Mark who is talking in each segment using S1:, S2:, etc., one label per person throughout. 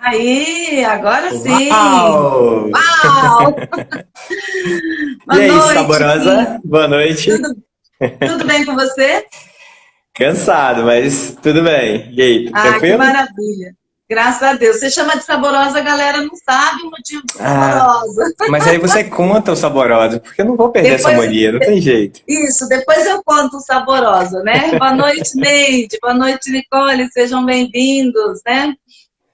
S1: Aí, agora sim!
S2: Uau!
S1: Uau!
S2: E
S1: Boa
S2: aí,
S1: noite, Kim.
S2: saborosa? Boa noite.
S1: Tudo bem com você?
S2: Cansado, mas tudo bem. E aí, tá
S1: Ah, que
S2: tranquilo?
S1: maravilha! Graças a Deus. Você chama de saborosa, a galera não sabe o motivo de
S2: Ah,
S1: saborosa.
S2: mas aí você conta o saboroso, porque eu não vou perder essa
S1: Depois,
S2: mania, não tem jeito.
S1: isso, depois eu conto o saborosa, né? Boa noite, Neide. Boa noite, Nicole. Sejam bem-vindos, né?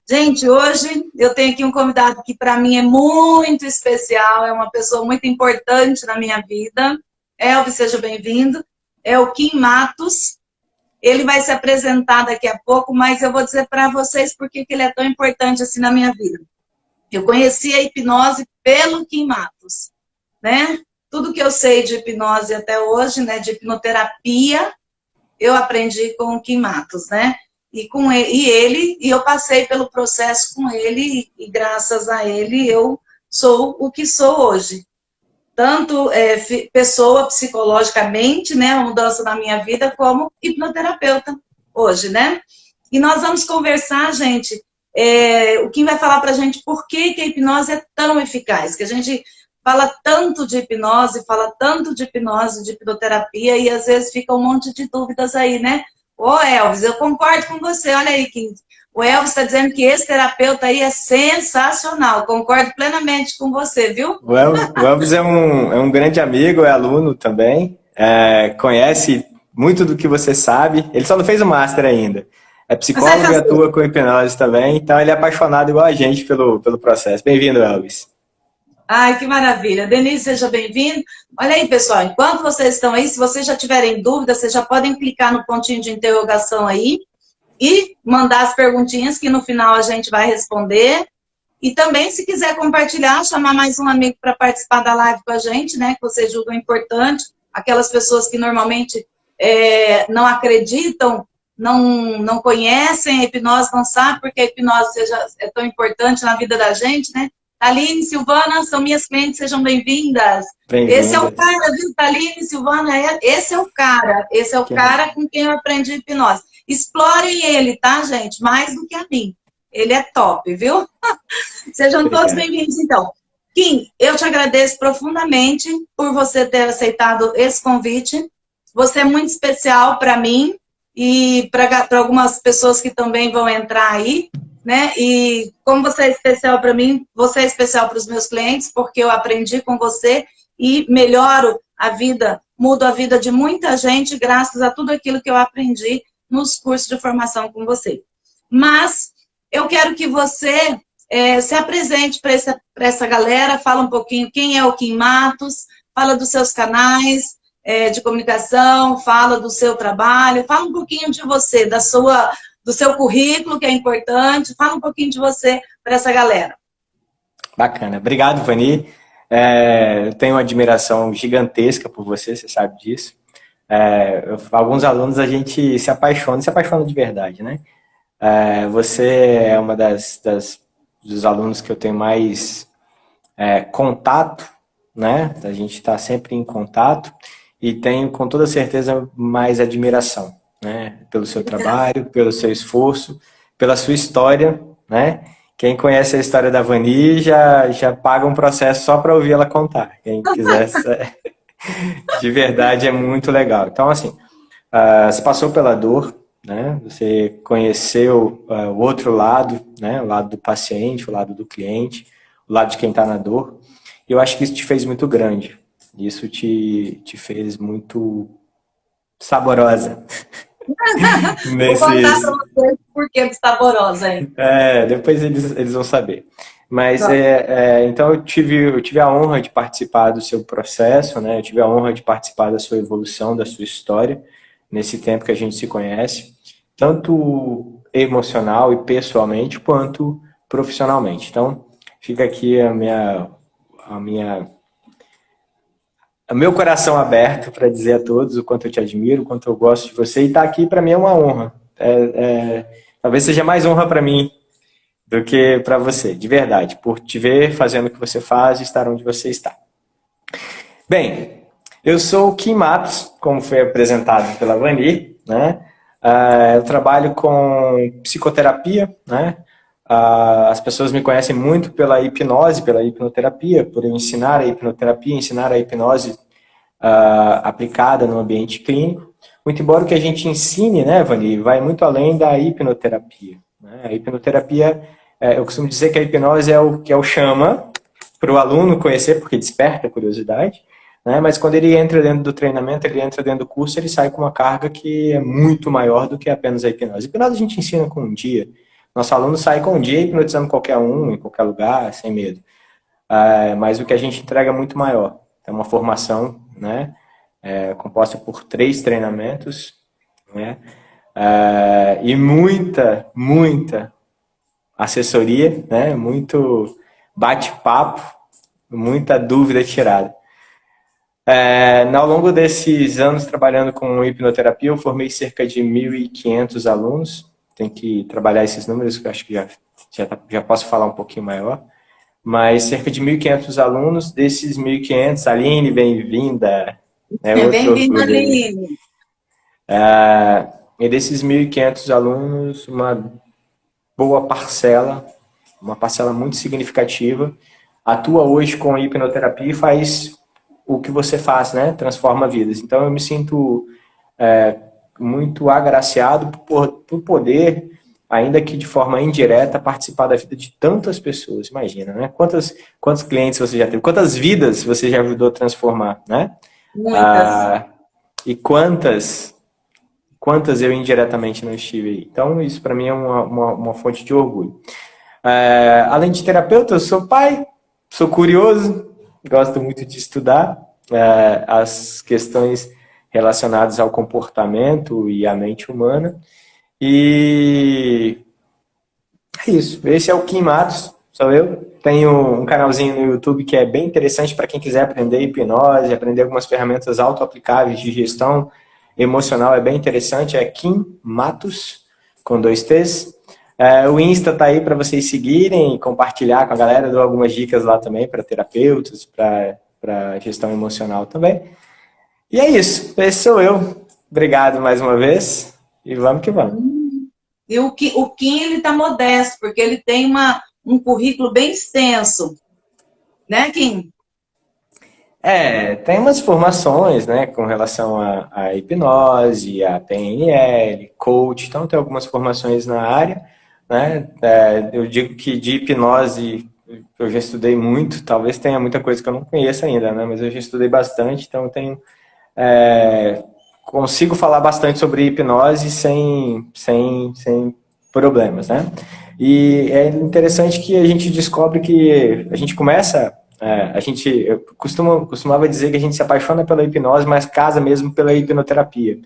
S1: Gente, hoje eu tenho aqui um convidado que para mim é muito especial, é uma pessoa muito importante na minha vida. Elvis, seja bem-vindo. É o Kim Matos. Ele vai se apresentar daqui a pouco, mas eu vou dizer para vocês por que ele é tão importante assim na minha vida. Eu conheci a hipnose pelo Kim Matos, né? Tudo que eu sei de hipnose até hoje, né, de hipnoterapia, eu aprendi com o Kim Matos, né? E eu passei pelo processo com ele, e graças a ele eu sou o que sou hoje. Tanto pessoa psicologicamente, né, uma mudança na minha vida, como hipnoterapeuta hoje, né? E nós vamos conversar, gente, o Kim vai falar pra gente por que a hipnose é tão eficaz, que a gente fala tanto de hipnose, fala tanto de hipnose, de hipnoterapia, e às vezes fica um monte de dúvidas aí, né? Ô, Elvis, eu concordo com você, olha aí, Kim. O Elvis está dizendo que esse terapeuta aí é sensacional, concordo plenamente com você, viu?
S2: O Elvis é um grande amigo, é aluno também, conhece muito do que você sabe. Ele só não fez o master ainda. É
S1: Mas vai
S2: psicólogo e
S1: fazer.
S2: atua com hipnose também, então ele é apaixonado igual a gente pelo processo. Bem-vindo, Elvis.
S1: Ai, que maravilha. Denise, seja bem-vindo. Olha aí, pessoal, enquanto vocês estão aí, se vocês já tiverem dúvidas, vocês já podem clicar no pontinho de interrogação aí e mandar as perguntinhas que no final a gente vai responder. E também, se quiser compartilhar, chamar mais um amigo para participar da live com a gente, né, que vocês julgam importante, aquelas pessoas que normalmente não acreditam, não conhecem a hipnose, não sabem porque a hipnose é tão importante na vida da gente, né? Taline, Silvana, são minhas clientes, sejam bem-vindas. Esse é o
S2: Bem-vindas.
S1: cara, viu, Taline, Silvana? Esse é o cara com quem eu aprendi hipnose. Explorem ele, tá, gente? Mais do que a mim. Ele é top, viu? Sejam todos
S2: Obrigado.
S1: bem-vindos, então. Kim, eu te agradeço profundamente por você ter aceitado esse convite. Você é muito especial para mim e para algumas pessoas que também vão entrar aí, né? E como você é especial para mim, você é especial para os meus clientes, porque eu aprendi com você e melhoro a vida, mudo a vida de muita gente graças a tudo aquilo que eu aprendi nos cursos de formação com você. Mas eu quero que você se apresente para essa galera, fala um pouquinho quem é o Kim Matos, fala dos seus canais de comunicação, fala do seu trabalho, fala um pouquinho de você, do seu currículo, que é importante, fala um pouquinho de você para essa galera.
S2: Bacana. Obrigado, Vani. Eu tenho uma admiração gigantesca por você, você sabe disso. Alguns alunos a gente se apaixona de verdade, né? Você é uma dos alunos que eu tenho mais contato, né? A gente está sempre em contato e tenho com toda certeza mais admiração, né? Pelo seu trabalho, pelo seu esforço, pela sua história, né? Quem conhece a história da Vani já paga um processo só para ouvir ela contar. Quem quiser, de verdade, é muito legal. Então, assim, você passou pela dor, né? Você conheceu o outro lado, né? O lado do paciente, o lado do cliente, o lado de quem está na dor. E eu acho que isso te fez muito grande. Isso te fez muito saborosa.
S1: Vou contar para
S2: Nesses,
S1: vocês por que saborosa, hein?
S2: depois eles vão saber. Mas,
S1: Não.
S2: então eu tive a honra de participar do seu processo, né? Eu tive a honra de participar da sua evolução, da sua história, nesse tempo que a gente se conhece, tanto emocional e pessoalmente, quanto profissionalmente. Então, fica aqui a minha, o meu coração aberto para dizer a todos o quanto eu te admiro, o quanto eu gosto de você, e estar aqui para mim é uma honra. Talvez seja mais honra para mim do que para você, de verdade, por te ver fazendo o que você faz e estar onde você está. Bem, eu sou o Kim Matos, como foi apresentado pela Vani, né? Eu trabalho com psicoterapia, né? as pessoas me conhecem muito pela hipnose, pela hipnoterapia, por eu ensinar a hipnoterapia, ensinar a hipnose aplicada no ambiente clínico. Muito embora o que a gente ensine, né, Vani, vai muito além da hipnoterapia. Né? A hipnoterapia, eu costumo dizer que a hipnose é o chama para o aluno conhecer, porque desperta a curiosidade, né? Mas quando ele entra dentro do treinamento, ele entra dentro do curso, ele sai com uma carga que é muito maior do que apenas a hipnose. A hipnose a gente ensina com um dia. Nosso aluno sai com um dia hipnotizando qualquer um, em qualquer lugar, sem medo. Mas o que a gente entrega é muito maior. É uma formação, né, composta por 3 treinamentos, né, e muita assessoria, né, muito bate-papo, muita dúvida tirada. Ao longo desses anos trabalhando com hipnoterapia, eu formei cerca de 1.500 alunos. Tem que trabalhar esses números, que eu acho que já posso falar um pouquinho maior. Mas cerca de 1.500 alunos, desses 1.500, Aline, bem-vinda.
S1: Bem-vinda, Aline.
S2: E desses 1.500 alunos, uma boa parcela, uma parcela muito significativa, atua hoje com hipnoterapia e faz o que você faz, né? Transforma vidas. Então eu me sinto muito agraciado por poder, ainda que de forma indireta, participar da vida de tantas pessoas. Imagina, né? Quantos clientes você já teve? Quantas vidas você já ajudou a transformar, né?
S1: Muitas.
S2: E quantas eu indiretamente não estive aí. Então isso para mim é uma fonte de orgulho. Além de terapeuta, eu sou pai, sou curioso, gosto muito de estudar as questões relacionadas ao comportamento e à mente humana. E é isso. Esse é o Kim Matos, sou eu. Tenho um canalzinho no YouTube que é bem interessante para quem quiser aprender hipnose, aprender algumas ferramentas auto-aplicáveis de gestão emocional. É bem interessante. É Kim Matos, com 2 T's. O Insta tá aí para vocês seguirem e compartilhar com a galera. Dou algumas dicas lá também para terapeutas, para gestão emocional também. E é isso. Esse sou eu. Obrigado mais uma vez. E vamos que vamos.
S1: E o Kim, ele tá modesto, porque ele tem um currículo bem extenso. Né, Kim?
S2: Tem umas formações, né, com relação à hipnose, a PNL, coach. Então tem algumas formações na área. Né? Eu digo que de hipnose eu já estudei muito, talvez tenha muita coisa que eu não conheço ainda, né? Mas eu já estudei bastante, então eu consigo falar bastante sobre hipnose sem problemas, né? E é interessante que a gente descobre que a gente começa, eu costumava dizer que a gente se apaixona pela hipnose, mas casa mesmo pela hipnoterapia.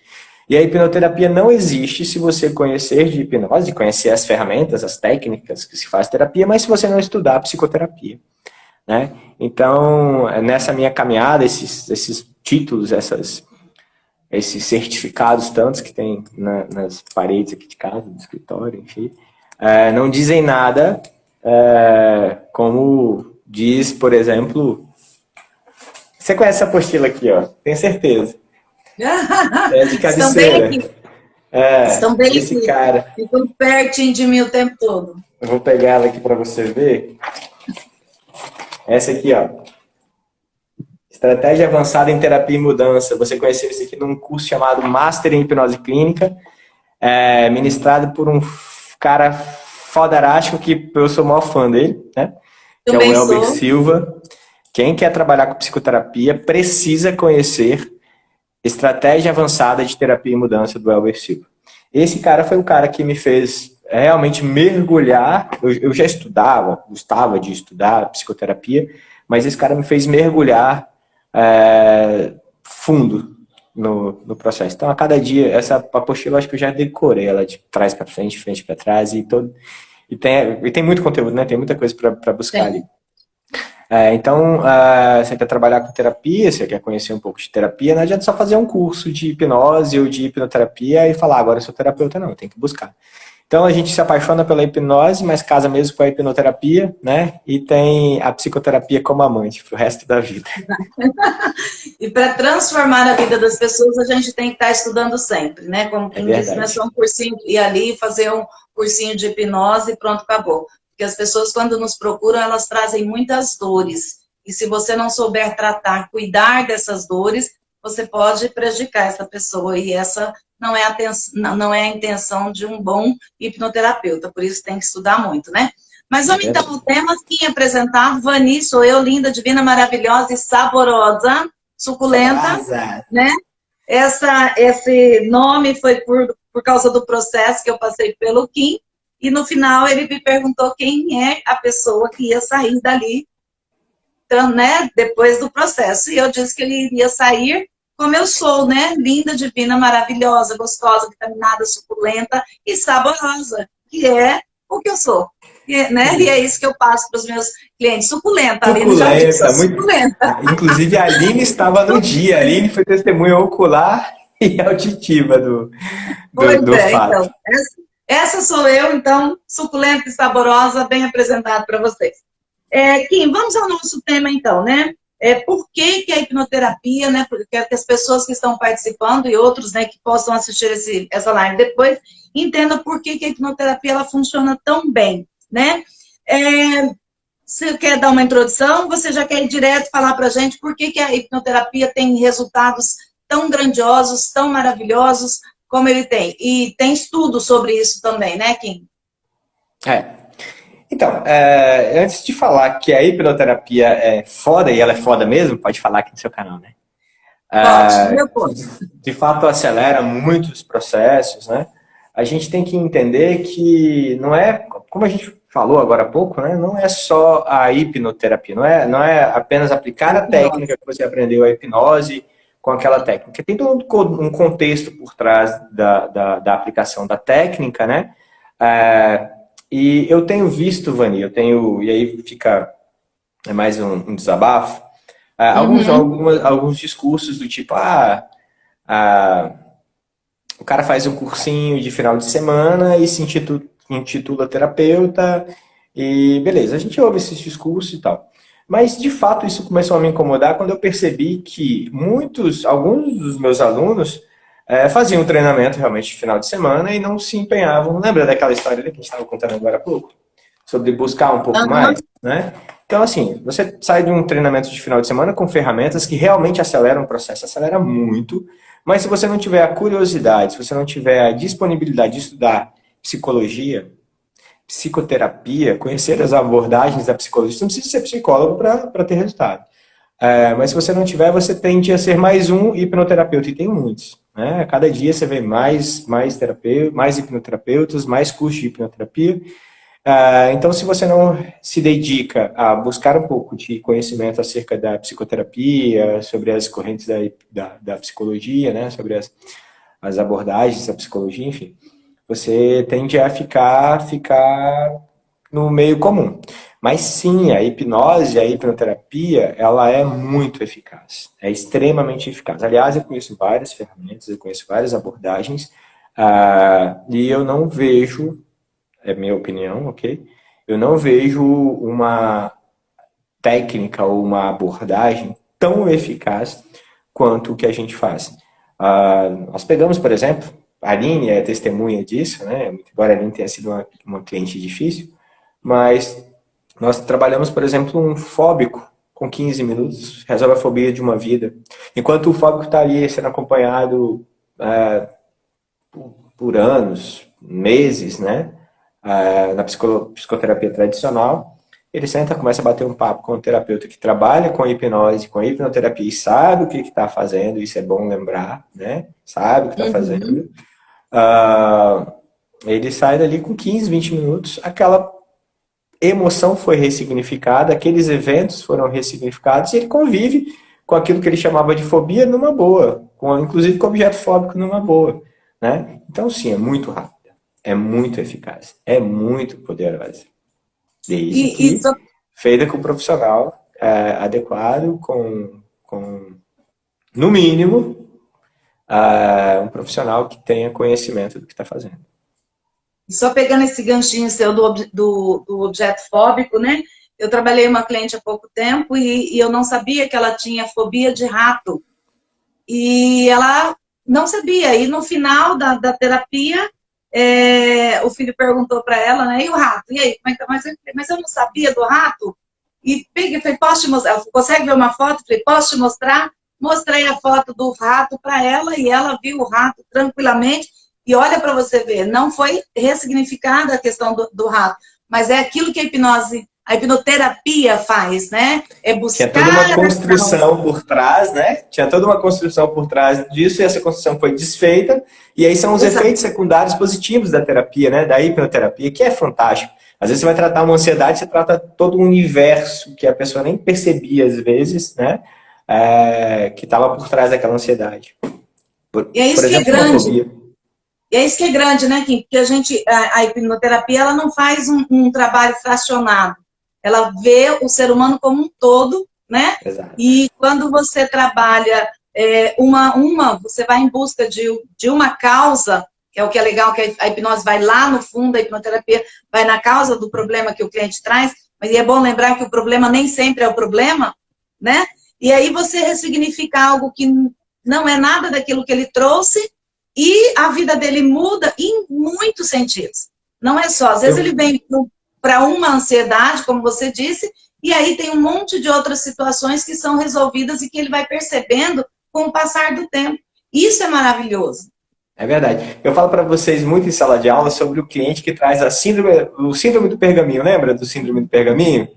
S2: E a hipnoterapia não existe se você conhecer de hipnose, conhecer as ferramentas, as técnicas que se faz terapia, mas se você não estudar psicoterapia, né? Então, nessa minha caminhada, esses títulos, esses certificados tantos que tem nas paredes aqui de casa, do escritório, enfim, não dizem nada, como diz, por exemplo... Você conhece essa apostila aqui, ó? Tenho certeza. É de cabeceira.
S1: Estão bem
S2: esse
S1: aqui.
S2: cara.
S1: Ficam pertinho de mim o tempo todo.
S2: Eu vou pegar ela aqui para você ver. Essa aqui, ó. Estratégia avançada em terapia e mudança. Você conheceu isso aqui num curso chamado Master em Hipnose Clínica, ministrado por um cara fodarástico que eu sou o maior fã dele, né? Que é o Elber Silva. Quem quer trabalhar com psicoterapia precisa conhecer Estratégia Avançada de Terapia e Mudança do Elber Silva. Esse cara foi o cara que me fez realmente mergulhar. Eu já gostava de estudar psicoterapia, mas esse cara me fez mergulhar fundo no processo. Então, a cada dia, essa apostila, acho que eu já decorei ela de trás para frente, frente para trás, e tem muito conteúdo, né? Tem muita coisa para buscar ali. Então, você quer trabalhar com terapia, você quer conhecer um pouco de terapia, não adianta só fazer um curso de hipnose ou de hipnoterapia e falar, agora eu sou terapeuta, não, tem que buscar. Então a gente se apaixona pela hipnose, mas casa mesmo com a hipnoterapia, né? E tem a psicoterapia como amante pro resto da vida.
S1: E para transformar a vida das pessoas, a gente tem que estar estudando sempre, né? Como
S2: É
S1: quem disse, não é
S2: verdade.
S1: só um cursinho ir ali fazer um cursinho de hipnose e pronto, acabou. Porque as pessoas, quando nos procuram, elas trazem muitas dores. E se você não souber tratar, cuidar dessas dores, você pode prejudicar essa pessoa. E essa não é a intenção de um bom hipnoterapeuta. Por isso tem que estudar muito, né? Mas
S2: É
S1: vamos então
S2: verdade.
S1: ao tema. Quem apresentar? Vani, sou eu, linda, divina, maravilhosa e saborosa, suculenta,
S2: Saborosa.
S1: né? Esse nome foi por causa do processo que eu passei pelo Kim. E no final ele me perguntou quem é a pessoa que ia sair dali, então, né, depois do processo. E eu disse que ele iria sair como eu sou, né? Linda, divina, maravilhosa, gostosa, vitaminada, suculenta e saborosa, que é o que eu sou. Né? E é isso que eu passo para os meus clientes. Suculenta, a Aline já disse, sou
S2: Suculenta, muito.
S1: suculenta.
S2: Inclusive a Aline estava no dia. A Aline foi testemunha ocular e auditiva
S1: Pois
S2: do
S1: é,
S2: fato.
S1: então. Essa sou eu, então, suculenta e saborosa, bem apresentado para vocês. Kim, vamos ao nosso tema, então, né? Por que a hipnoterapia, né? Porque quero que as pessoas que estão participando e outros, né, que possam assistir essa live depois, entendam por que a hipnoterapia ela funciona tão bem, né? Você quer dar uma introdução? Você já quer ir direto falar para a gente por que a hipnoterapia tem resultados tão grandiosos, tão maravilhosos como ele tem? E tem estudo sobre isso também, né, Kim?
S2: Então, antes de falar que a hipnoterapia é foda, e ela é foda mesmo, pode falar aqui no seu canal, né?
S1: Pode, meu
S2: Que
S1: ponto.
S2: de fato acelera muitos processos, né? A gente tem que entender que não é, como a gente falou agora há pouco, né? Não é só a hipnoterapia, não é apenas aplicar a técnica que você aprendeu, a hipnose, com aquela técnica. Tem todo um contexto por trás da aplicação da técnica, né? E eu tenho visto, Vani, e aí fica mais um desabafo, alguns discursos do tipo, o cara faz um cursinho de final de semana e se intitula terapeuta e beleza, a gente ouve esses discursos e tal. Mas, de fato, isso começou a me incomodar quando eu percebi que alguns dos meus alunos faziam um treinamento realmente de final de semana e não se empenhavam. Lembra daquela história que a gente estava contando agora há pouco? Sobre buscar um pouco mais, né? Então, assim, você sai de um treinamento de final de semana com ferramentas que realmente aceleram o processo, acelera muito, mas se você não tiver a curiosidade, se você não tiver a disponibilidade de estudar psicologia, psicoterapia, conhecer as abordagens da psicologia, você não precisa ser psicólogo para ter resultado. Mas se você não tiver, você tende a ser mais um hipnoterapeuta, e tem muitos. Né? A cada dia você vê mais hipnoterapeutas, mais cursos de hipnoterapia. Então, se você não se dedica a buscar um pouco de conhecimento acerca da psicoterapia, sobre as correntes da psicologia, né? Sobre as abordagens da psicologia, enfim, você tende a ficar no meio comum. Mas sim, a hipnose, a hipnoterapia, ela é muito eficaz. É extremamente eficaz. Aliás, eu conheço várias ferramentas, eu conheço várias abordagens, e eu não vejo, é minha opinião, ok? Eu não vejo uma técnica ou uma abordagem tão eficaz quanto o que a gente faz. Nós pegamos, por exemplo, a Aline é testemunha disso, né? Embora a Aline tenha sido uma cliente difícil, mas nós trabalhamos, por exemplo, um fóbico com 15 minutos, resolve a fobia de uma vida. Enquanto o fóbico está ali sendo acompanhado por anos, meses, né? Na psicoterapia tradicional, ele senta, começa a bater um papo com o terapeuta que trabalha com hipnose, com hipnoterapia e sabe o que está fazendo, isso é bom lembrar, né? Sabe o que está fazendo. Ele sai dali com 15, 20 minutos, aquela emoção foi ressignificada, aqueles eventos foram ressignificados e ele convive com aquilo que ele chamava de fobia numa boa, inclusive com o objeto fóbico numa boa. Né? Então, sim, é muito rápido, é muito eficaz, é muito poderosa. Desde que feita com um profissional adequado, no mínimo, um profissional que tenha conhecimento do que está fazendo.
S1: Só pegando esse ganchinho seu do objeto fóbico, né? Eu trabalhei uma cliente há pouco tempo e eu não sabia que ela tinha fobia de rato. E ela não sabia. E no final da terapia, o filho perguntou para ela, né? E o rato? E aí, como é que tá? Mas eu não sabia do rato. E peguei, falei, posso te mostrar? Ela consegue ver uma foto? Falei, posso te mostrar? Mostrei a foto do rato para ela e ela viu o rato tranquilamente. E olha para você ver, não foi ressignificada a questão do rato, mas é aquilo que a hipnoterapia faz, né? É
S2: Tinha toda uma
S1: buscar a causa.
S2: construção por trás, né? Tinha toda uma construção por trás disso e essa construção foi desfeita. E aí são os
S1: Exato.
S2: efeitos secundários positivos da terapia, né? Da hipnoterapia, que é fantástico. Às vezes você vai tratar uma ansiedade, você trata todo um universo que a pessoa nem percebia às vezes, né? Que estava por trás daquela ansiedade.
S1: E é
S2: Por
S1: isso que é
S2: exemplo, uma
S1: grande.
S2: fobia.
S1: E é isso que é grande, né, Kim? Porque a hipnoterapia, ela não faz um trabalho fracionado. Ela vê o ser humano como um todo, né?
S2: Exato.
S1: E quando você trabalha você vai em busca de uma causa, que é o que é legal, que a hipnose vai lá no fundo, a hipnoterapia vai na causa do problema que o cliente traz, mas é bom lembrar que o problema nem sempre é o problema, né? E aí você ressignifica algo que não é nada daquilo que ele trouxe, e a vida dele muda em muitos sentidos. Não é só, às vezes ele vem para uma ansiedade, como você disse, e aí tem um monte de outras situações que são resolvidas e que ele vai percebendo com o passar do tempo. Isso é maravilhoso.
S2: É verdade. Eu falo para vocês muito em sala de aula sobre o cliente que traz o síndrome do pergaminho. Lembra do síndrome do pergaminho?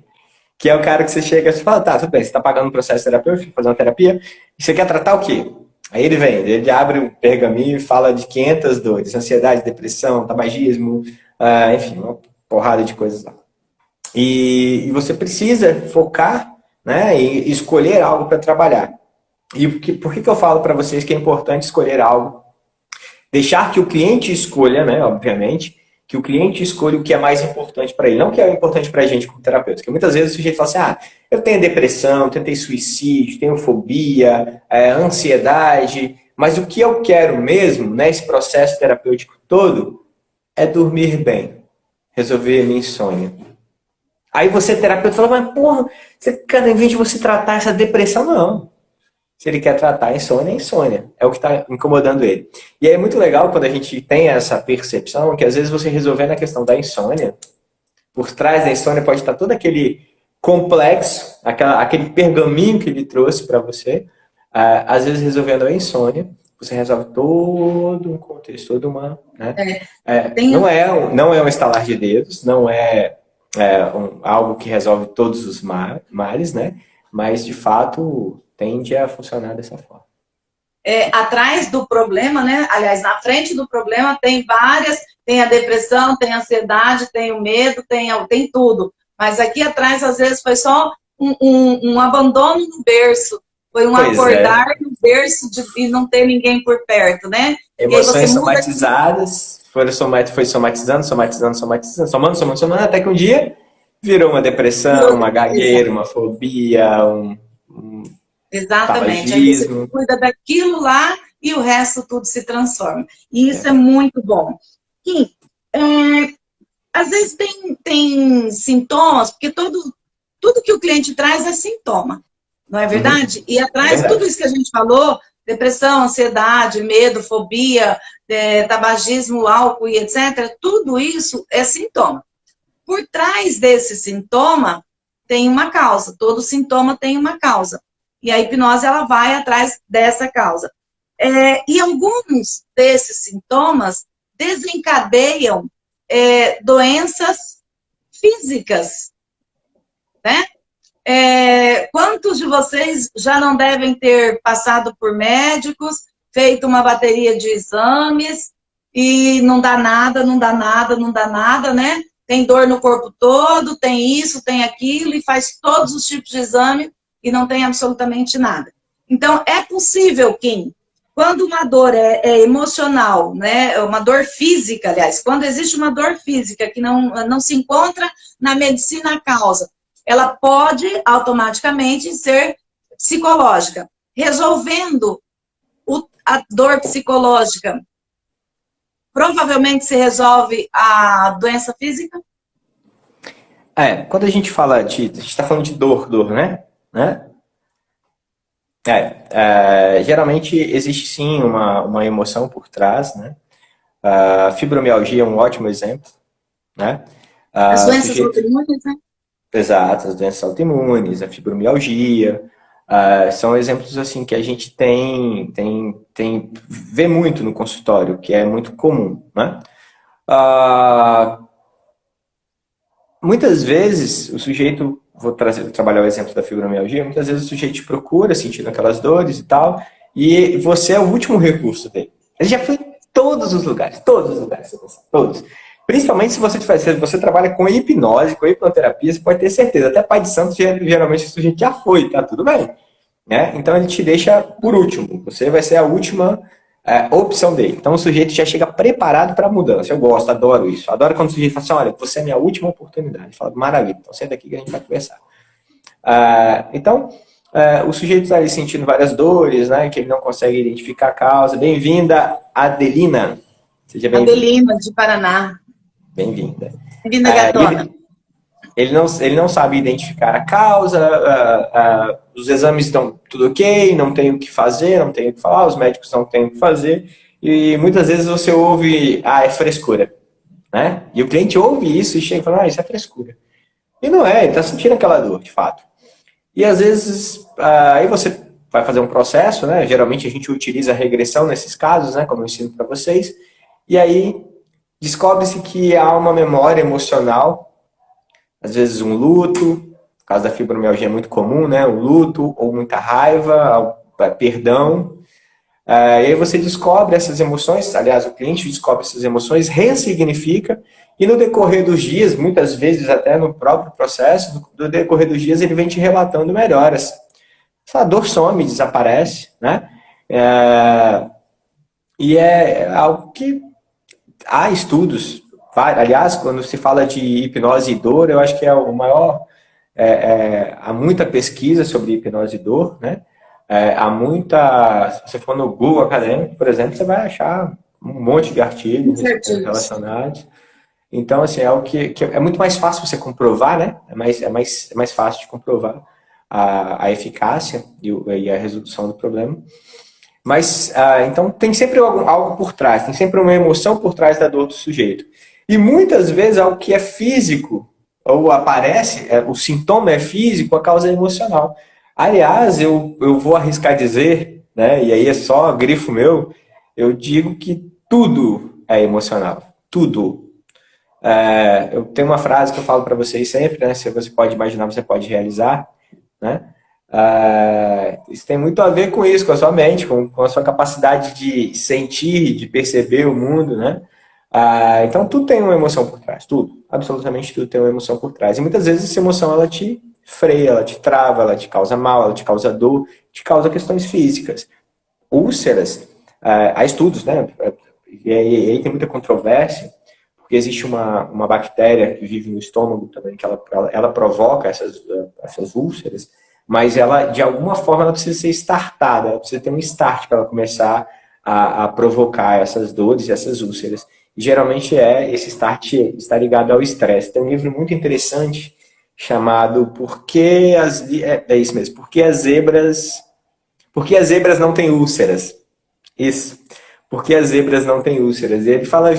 S2: Que é o cara que você chega e fala, tá, tudo bem, você está pagando um processo terapêutico, fazer uma terapia, e você quer tratar o quê? Aí ele vem, ele abre um pergaminho e fala de 500 dores, ansiedade, depressão, tabagismo, enfim, uma porrada de coisas lá. E você precisa focar, né, e escolher algo para trabalhar. E por que eu falo para vocês que é importante escolher algo? Deixar que o cliente escolha, né, obviamente, que o cliente escolha o que é mais importante para ele, não o que é importante para a gente como terapeuta. Porque muitas vezes o sujeito fala assim, eu tenho depressão, tentei suicídio, tenho fobia, ansiedade, mas o que eu quero mesmo, nesse processo terapêutico todo, é dormir bem, resolver a minha insônia. Aí você, terapeuta, fala, mas porra, em vez de você tratar essa depressão, não. Se ele quer tratar a insônia, é insônia. É o que está incomodando ele. E aí é muito legal quando a gente tem essa percepção que às vezes você resolvendo a questão da insônia, por trás da insônia pode estar todo aquele complexo, aquele pergaminho que ele trouxe para você. Às vezes resolvendo a insônia, você resolve todo um contexto, toda uma... Né? Não é um estalar de dedos, não é, algo que resolve todos os males, né? Mas de fato tende a funcionar dessa forma.
S1: Atrás do problema, né? Aliás, na frente do problema tem tem a depressão, tem a ansiedade, tem o medo, tem tudo. Mas aqui atrás, às vezes, foi só um abandono no berço, foi um acordar no berço e não ter ninguém por perto, né?
S2: Emoções somatizadas, foi somatizando, somando, até que um dia virou uma depressão, uma gagueira, uma fobia,
S1: Exatamente. Aí você cuida daquilo lá e o resto tudo se transforma. E isso é muito bom. E, às vezes tem sintomas, porque tudo que o cliente traz é sintoma, não é verdade? E atrás, tudo isso que a gente falou, depressão, ansiedade, medo, fobia, tabagismo, álcool e etc., tudo isso é sintoma. Por trás desse sintoma tem uma causa, todo sintoma tem uma causa. E a hipnose, ela vai atrás dessa causa. E alguns desses sintomas desencadeiam doenças físicas, né? Quantos de vocês já não devem ter passado por médicos, feito uma bateria de exames, e não dá nada, não dá nada, não dá nada, né? Tem dor no corpo todo, tem isso, tem aquilo, e faz todos os tipos de exame, e não tem absolutamente nada. Então, é possível, Kim, quando uma dor é emocional, né, uma dor física, aliás, quando existe uma dor física que não se encontra na medicina a causa, ela pode automaticamente ser psicológica. Resolvendo a dor psicológica, provavelmente se resolve a doença física?
S2: Quando a gente fala a gente está falando de dor, né? Geralmente existe sim uma emoção por trás, né? A fibromialgia é um ótimo exemplo, né?
S1: As doenças autoimunes, né?
S2: Exato, as doenças autoimunes, a fibromialgia, são exemplos assim que a gente vê muito no consultório, que é muito comum, né? Muitas vezes o sujeito, vou trabalhar o exemplo da fibromialgia, muitas vezes o sujeito te procura sentindo aquelas dores e tal, e você é o último recurso dele. Ele já foi em todos os lugares, todos. Principalmente se você trabalha com hipnose, com hipnoterapia, você pode ter certeza. Até pai de santo, geralmente o sujeito já foi, tá tudo bem. Né? Então ele te deixa por último. Você vai ser a última opção dele. Então o sujeito já chega preparado para a mudança. Eu gosto, adoro isso. Adoro quando o sujeito fala assim, olha, você é a minha última oportunidade. Fala, maravilha, então senta aqui que a gente vai conversar. O sujeito está ali sentindo várias dores, né, que ele não consegue identificar a causa. Bem-vinda, Adelina.
S1: Seja bem-vinda. Adelina, de Paraná.
S2: Bem-vinda.
S1: Bem-vinda, gatona.
S2: Ele não sabe identificar a causa, os exames estão tudo ok, não tem o que fazer, não tem o que falar, os médicos não têm o que fazer, e muitas vezes você ouve, é frescura, né? E o cliente ouve isso e chega e fala, isso é frescura. E não é, ele está sentindo aquela dor, de fato. E às vezes, aí você vai fazer um processo, né? Geralmente a gente utiliza a regressão nesses casos, né? Como eu ensino para vocês, e aí descobre-se que há uma memória emocional, às vezes um luto, no caso da fibromialgia é muito comum, né? Um luto ou muita raiva, perdão. E aí você descobre essas emoções, aliás, o cliente descobre essas emoções, ressignifica, e no decorrer dos dias, muitas vezes até no próprio processo, no decorrer dos dias ele vem te relatando melhoras. Essa dor some, desaparece, né? E é algo que há estudos. Aliás, quando se fala de hipnose e dor, eu acho que é o maior... há muita pesquisa sobre hipnose e dor, né? Se você for no Google Acadêmico, por exemplo, você vai achar um monte de artigos relacionados. Então, assim, é algo que é muito mais fácil você comprovar, né? É mais fácil de comprovar a eficácia e a resolução do problema. Mas, então, tem sempre algo por trás, tem sempre uma emoção por trás da dor do sujeito. E muitas vezes algo que é físico, ou aparece, o sintoma é físico, a causa é emocional. Aliás, eu vou arriscar dizer, né, e aí é só grifo meu, eu digo que tudo é emocional. Tudo. Eu tenho uma frase que eu falo para vocês sempre, né, se você pode imaginar, você pode realizar, né? Isso tem muito a ver com isso, com a sua mente, com a sua capacidade de sentir, de perceber o mundo, né? Então tudo tem uma emoção por trás, tudo, absolutamente tudo tem uma emoção por trás. E muitas vezes essa emoção ela te freia, ela te trava, ela te causa mal, ela te causa dor, te causa questões físicas. Úlceras, há estudos, né? E aí tem muita controvérsia, porque existe uma bactéria que vive no estômago também, que ela provoca essas úlceras, mas ela, de alguma forma, ela precisa ser startada, ela precisa ter um start para ela começar a provocar essas dores e essas úlceras. E geralmente esse start está ligado ao estresse. Tem um livro muito interessante chamado Por que isso mesmo, Por que as zebras não têm úlceras? Isso. Por que as zebras não têm úlceras? E ele fala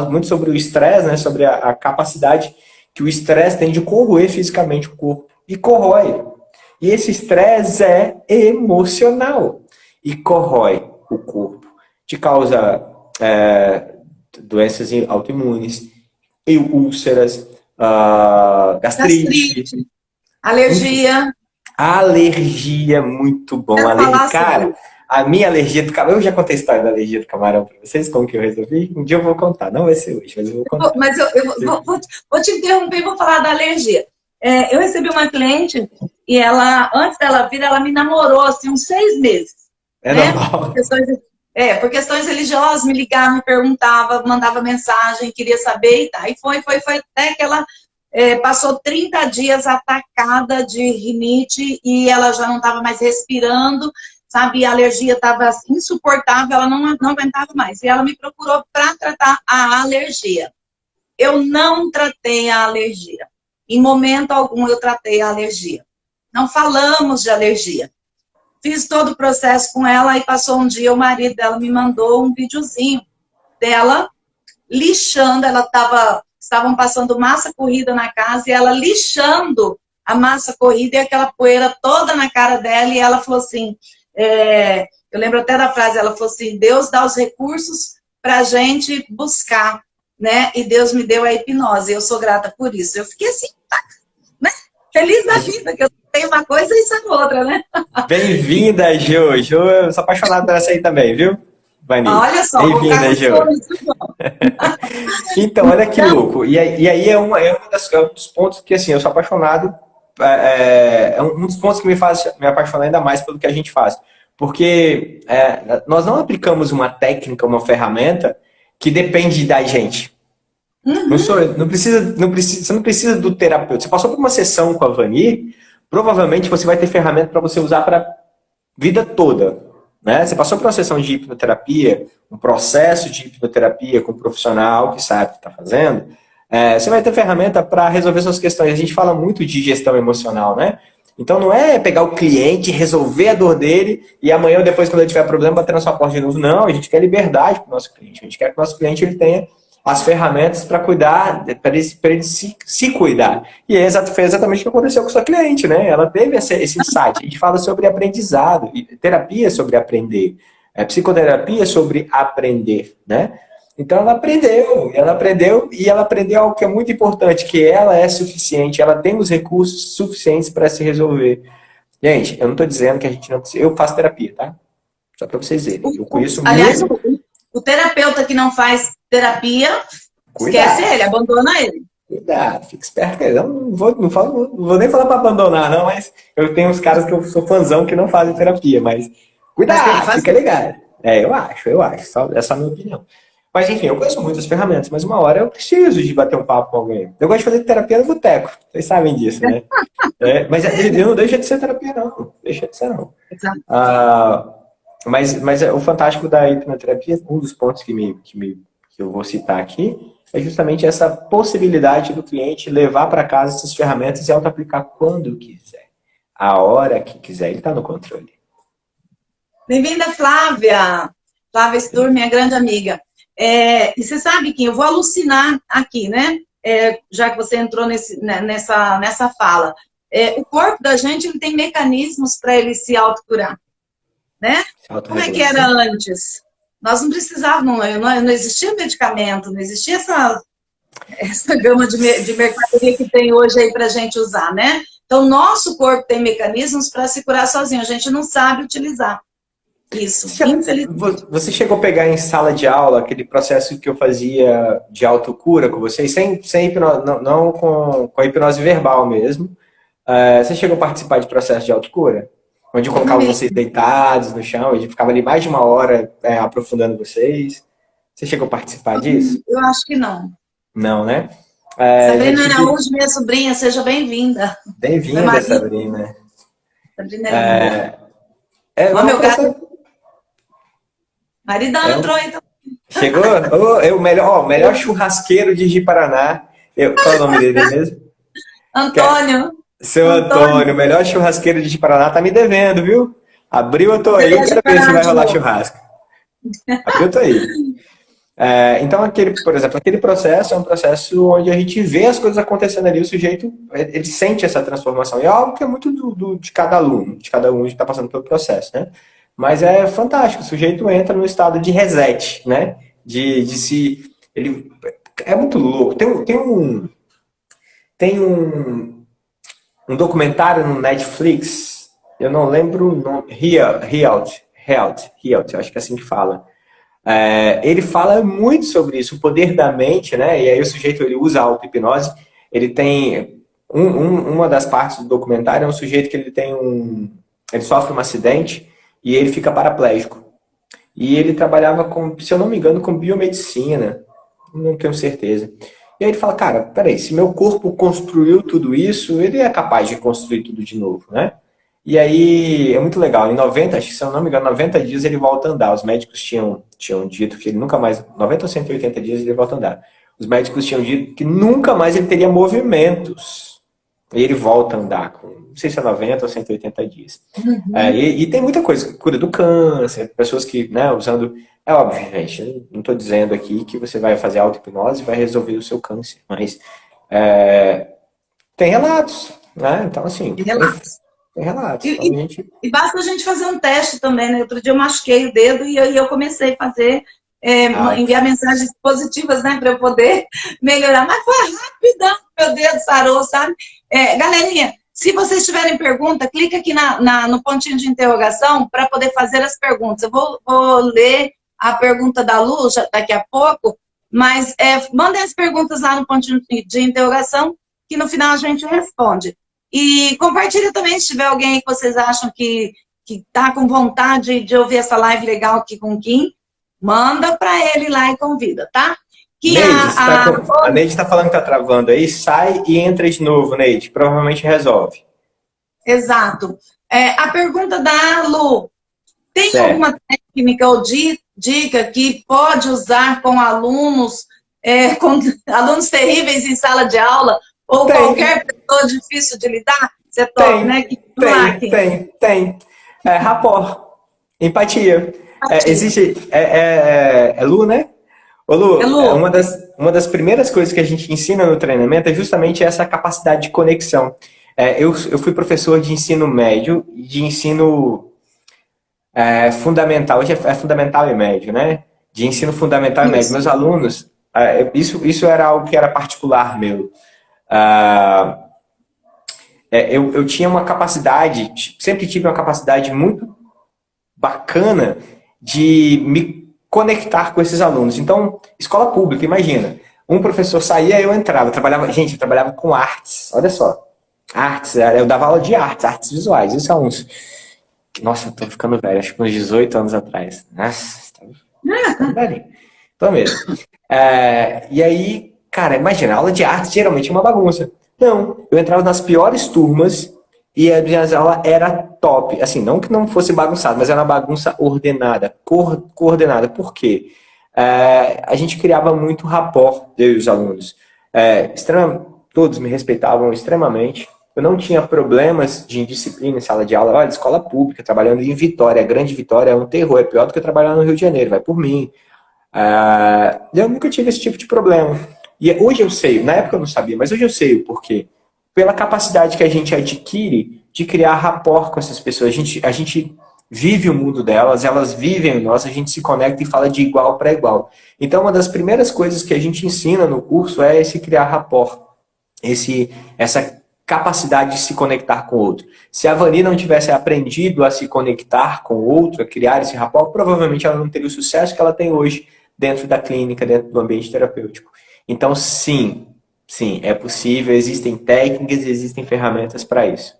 S2: muito sobre o estresse, né? Sobre a capacidade que o estresse tem de corroer fisicamente o corpo. E corrói. E esse estresse é emocional. E corrói o corpo. Te causa doenças autoimunes, úlceras, gastrite.
S1: Alergia.
S2: Alergia, muito bom. Cara, a minha alergia do camarão, eu já contei a história da alergia do camarão para vocês, como que eu resolvi? Um dia eu vou contar, não vai ser hoje, mas eu vou contar.
S1: Mas eu vou te interromper e vou falar da alergia. Eu recebi uma cliente e ela, antes dela vir, ela me namorou assim, uns 6 meses.
S2: Normal.
S1: Por questões religiosas, me ligava, me perguntava, mandava mensagem, queria saber e tá. E foi até que ela passou 30 dias atacada de rinite e ela já não estava mais respirando. sabe? E a alergia estava insuportável, ela não aguentava mais. E ela me procurou para tratar a alergia. Eu não tratei a alergia. Em momento algum eu tratei a alergia. Não falamos de alergia. Fiz todo o processo com ela e passou um dia, o marido dela me mandou um videozinho dela lixando, estavam passando massa corrida na casa e ela lixando a massa corrida e aquela poeira toda na cara dela e ela falou assim, eu lembro até da frase, ela falou assim, Deus dá os recursos para a gente buscar, né? E Deus me deu a hipnose, eu sou grata por isso. Eu fiquei assim, né? Feliz da vida, que eu tenho uma coisa e isso é outra, né?
S2: Bem-vinda, Jo. Jo, eu sou apaixonado por essa aí também, viu, Vani?
S1: Olha só,
S2: bem-vinda, Jo. Então, olha que louco. E aí é um dos pontos que, assim, eu sou apaixonado, é um dos pontos que me faz me apaixonar ainda mais pelo que a gente faz. Porque nós não aplicamos uma técnica, uma ferramenta que depende da gente. Uhum. Você não precisa do terapeuta. Você passou por uma sessão com a Vani, provavelmente você vai ter ferramenta para você usar para a vida toda. Né? Você passou por uma sessão de hipnoterapia, um processo de hipnoterapia com um profissional que sabe o que está fazendo, você vai ter ferramenta para resolver suas questões. A gente fala muito de gestão emocional, né? Então não é pegar o cliente, resolver a dor dele e amanhã ou depois, quando ele tiver problema, bater na sua porta de novo. Não, a gente quer liberdade para o nosso cliente. A gente quer que o nosso cliente ele tenha as ferramentas para cuidar, para ele se cuidar. E foi exatamente o que aconteceu com a sua cliente, né? Ela teve esse insight. A gente fala sobre aprendizado, terapia sobre aprender, psicoterapia sobre aprender, né? Então ela aprendeu e ela aprendeu algo que é muito importante, que ela é suficiente, ela tem os recursos suficientes para se resolver. Gente, eu não estou dizendo que a gente não precisa... Eu faço terapia, tá? Só para vocês verem. Eu conheço
S1: aliás, o terapeuta que não faz terapia, esquece ele, abandona ele.
S2: Cuidado, fica esperto. Eu não vou nem falar para abandonar, não, mas eu tenho uns caras que eu sou fãzão que não fazem terapia, mas cuidado, fica ligado. Eu acho, essa é a minha opinião. Mas enfim, eu conheço muitas ferramentas, mas uma hora eu preciso de bater um papo com alguém. Eu gosto de fazer terapia no boteco, vocês sabem disso, né? Mas não deixa de ser terapia, não. Deixa de ser, não. Mas o fantástico da hipnoterapia, um dos pontos que eu vou citar aqui, é justamente essa possibilidade do cliente levar para casa essas ferramentas e auto-aplicar quando quiser. A hora que quiser, ele está no controle.
S1: Bem-vinda, Flávia. Flávia Stur, minha grande amiga. E você sabe que eu vou alucinar aqui, né? Já que você entrou nessa fala. O corpo da gente ele tem mecanismos para ele se autocurar. Né? Como é que era antes? Nós não precisávamos, não existia medicamento, não existia essa gama de mercadoria que tem hoje aí para a gente usar, né? Então, nosso corpo tem mecanismos para se curar sozinho, a gente não sabe utilizar isso.
S2: Você chegou a pegar em sala de aula aquele processo que eu fazia de autocura com vocês, sem hipnose, não com a hipnose verbal mesmo. Você chegou a participar de processo de autocura? Onde eu colocava vocês deitados no chão, a gente ficava ali mais de uma hora aprofundando vocês. Você chegou a participar disso?
S1: Eu acho que não.
S2: Não, né?
S1: Sabrina Araújo, minha sobrinha, seja bem-vinda.
S2: Bem-vinda, Sabrina.
S1: Sabrina é meu gato. Maridão entrou aí.
S2: Chegou? O melhor churrasqueiro de Ji-Paraná. Qual é o nome dele mesmo?
S1: Antônio.
S2: Seu Antônio, o melhor churrasqueiro de Paraná, tá me devendo, viu? Abril eu tô aí, eu quero ver se vai rolar churrasco. Abril eu tô aí. Então, por exemplo, aquele processo é um processo onde a gente vê as coisas acontecendo ali, o sujeito, ele sente essa transformação. E é algo que é muito de cada aluno, de cada um que está passando pelo processo, né? Mas é fantástico, o sujeito entra no estado de reset, né? É muito louco. Tem um documentário no Netflix, eu não lembro o nome, Health, acho que é assim que fala. Ele fala muito sobre isso, o poder da mente, né? E aí o sujeito ele usa a auto-hipnose, ele tem, uma das partes do documentário é um sujeito que ele sofre um acidente e ele fica paraplégico. E ele trabalhava se eu não me engano, com biomedicina, não tenho certeza. E aí ele fala, cara, peraí, se meu corpo construiu tudo isso, ele é capaz de construir tudo de novo, né? E aí é muito legal. Em 90, acho que se eu não me engano, 90 dias ele volta a andar. Os médicos tinham dito que ele nunca mais, 90 ou 180 dias ele volta a andar. Os médicos tinham dito que nunca mais ele teria movimentos. E ele volta a andar com, não sei se é 90 ou 180 dias. E tem muita coisa, cura do câncer, pessoas que, né, usando. É óbvio, gente, eu não estou dizendo aqui que você vai fazer auto-hipnose e vai resolver o seu câncer, mas tem relatos, né? Então, assim,
S1: Relatos.
S2: tem relatos.
S1: E,
S2: Então, a
S1: e-
S2: gente.
S1: e basta a gente fazer um teste também, né? Outro dia eu machuquei o dedo e eu comecei a fazer,
S2: Ah,
S1: enviar mensagens positivas, né, para eu poder melhorar. Mas foi rapidão, meu dedo sarou, sabe? Galerinha, se vocês tiverem pergunta, clica aqui no pontinho de interrogação para poder fazer as perguntas. Eu vou ler a pergunta da Lu daqui a pouco, mas mandem as perguntas lá no pontinho de interrogação, que no final a gente responde. E compartilha também se tiver alguém que vocês acham que está com vontade de ouvir essa live legal aqui com o Kim, manda para ele lá e convida, tá? Que
S2: Neide, a Neide está falando que está travando aí, sai e entra de novo, Neide. Provavelmente resolve.
S1: Exato. A pergunta da Lu, tem
S2: Certo.
S1: alguma técnica ou dica que pode usar com alunos terríveis em sala de aula ou qualquer pessoa difícil de lidar? Você toca, né?
S2: Tem. Rapport, empatia. Existe. É Lu, né? Ô Lu, uma das primeiras coisas que a gente ensina no treinamento é justamente essa capacidade de conexão. Eu fui professor de ensino médio, de ensino fundamental, hoje é fundamental e médio, né? De ensino fundamental e médio. Meus alunos, isso era algo que era particular meu. Eu tinha uma capacidade, sempre tive uma capacidade muito bacana de me conectar com esses alunos. Então, escola pública, imagina. Um professor saía, eu entrava. Eu trabalhava com artes, olha só. Artes, eu dava aula de artes visuais. Isso há uns... Nossa, eu tô ficando velho, acho que uns 18 anos atrás. Nossa, tô ficando velhinho. Tô mesmo. E aí, cara, imagina, aula de artes geralmente é uma bagunça. Não, eu entrava nas piores turmas e a minha aula era top. Assim, não que não fosse bagunçado, mas era uma bagunça ordenada, coordenada. Por quê? A gente criava muito rapport, eu e os alunos. Todos me respeitavam extremamente. Eu não tinha problemas de indisciplina em sala de aula. Olha, escola pública, trabalhando em Vitória, Grande Vitória, é um terror. É pior do que trabalhar no Rio de Janeiro, vai por mim. Eu nunca tive esse tipo de problema. E hoje eu sei, na época eu não sabia, mas hoje eu sei o porquê. Pela capacidade que a gente adquire de criar rapport com essas pessoas. A gente vive o mundo delas, elas vivem o nosso, a gente se conecta e fala de igual para igual. Então, uma das primeiras coisas que a gente ensina no curso é esse criar rapport, essa capacidade de se conectar com o outro. Se a Vani não tivesse aprendido a se conectar com o outro, a criar esse rapport, provavelmente ela não teria o sucesso que ela tem hoje dentro da clínica, dentro do ambiente terapêutico. Então, sim, é possível, existem técnicas, existem ferramentas para isso.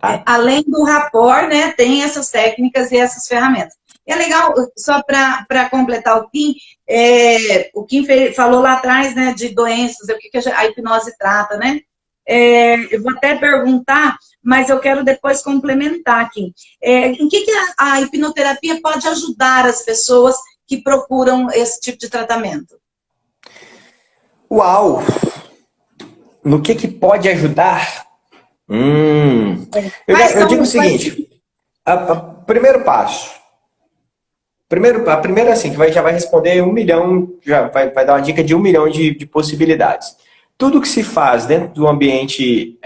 S2: Tá?
S1: Além do rapport, né, tem essas técnicas e essas ferramentas. É legal, só para completar o Kim falou lá atrás, né, de doenças, o que a hipnose trata, né? Eu vou até perguntar, mas eu quero depois complementar aqui. Em que a hipnoterapia pode ajudar as pessoas que procuram esse tipo de tratamento?
S2: Uau! No que pode ajudar? Eu digo o seguinte, primeiro passo. A primeira, assim, que já vai responder 1 milhão, já vai dar uma dica de 1 milhão de possibilidades. Tudo que se faz dentro do ambiente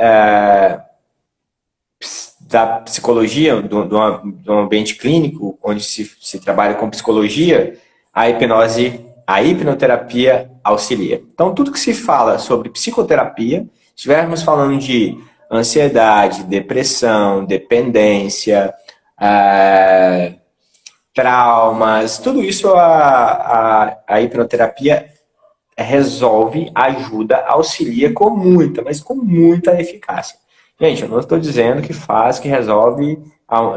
S2: da psicologia, do ambiente clínico, onde se trabalha com psicologia, a hipnoterapia auxilia. Então, tudo que se fala sobre psicoterapia, se estivermos falando de ansiedade, depressão, dependência, traumas, tudo isso a hipnoterapia resolve, ajuda, auxilia com muita, mas com muita eficácia. Gente, eu não estou dizendo que faz, que resolve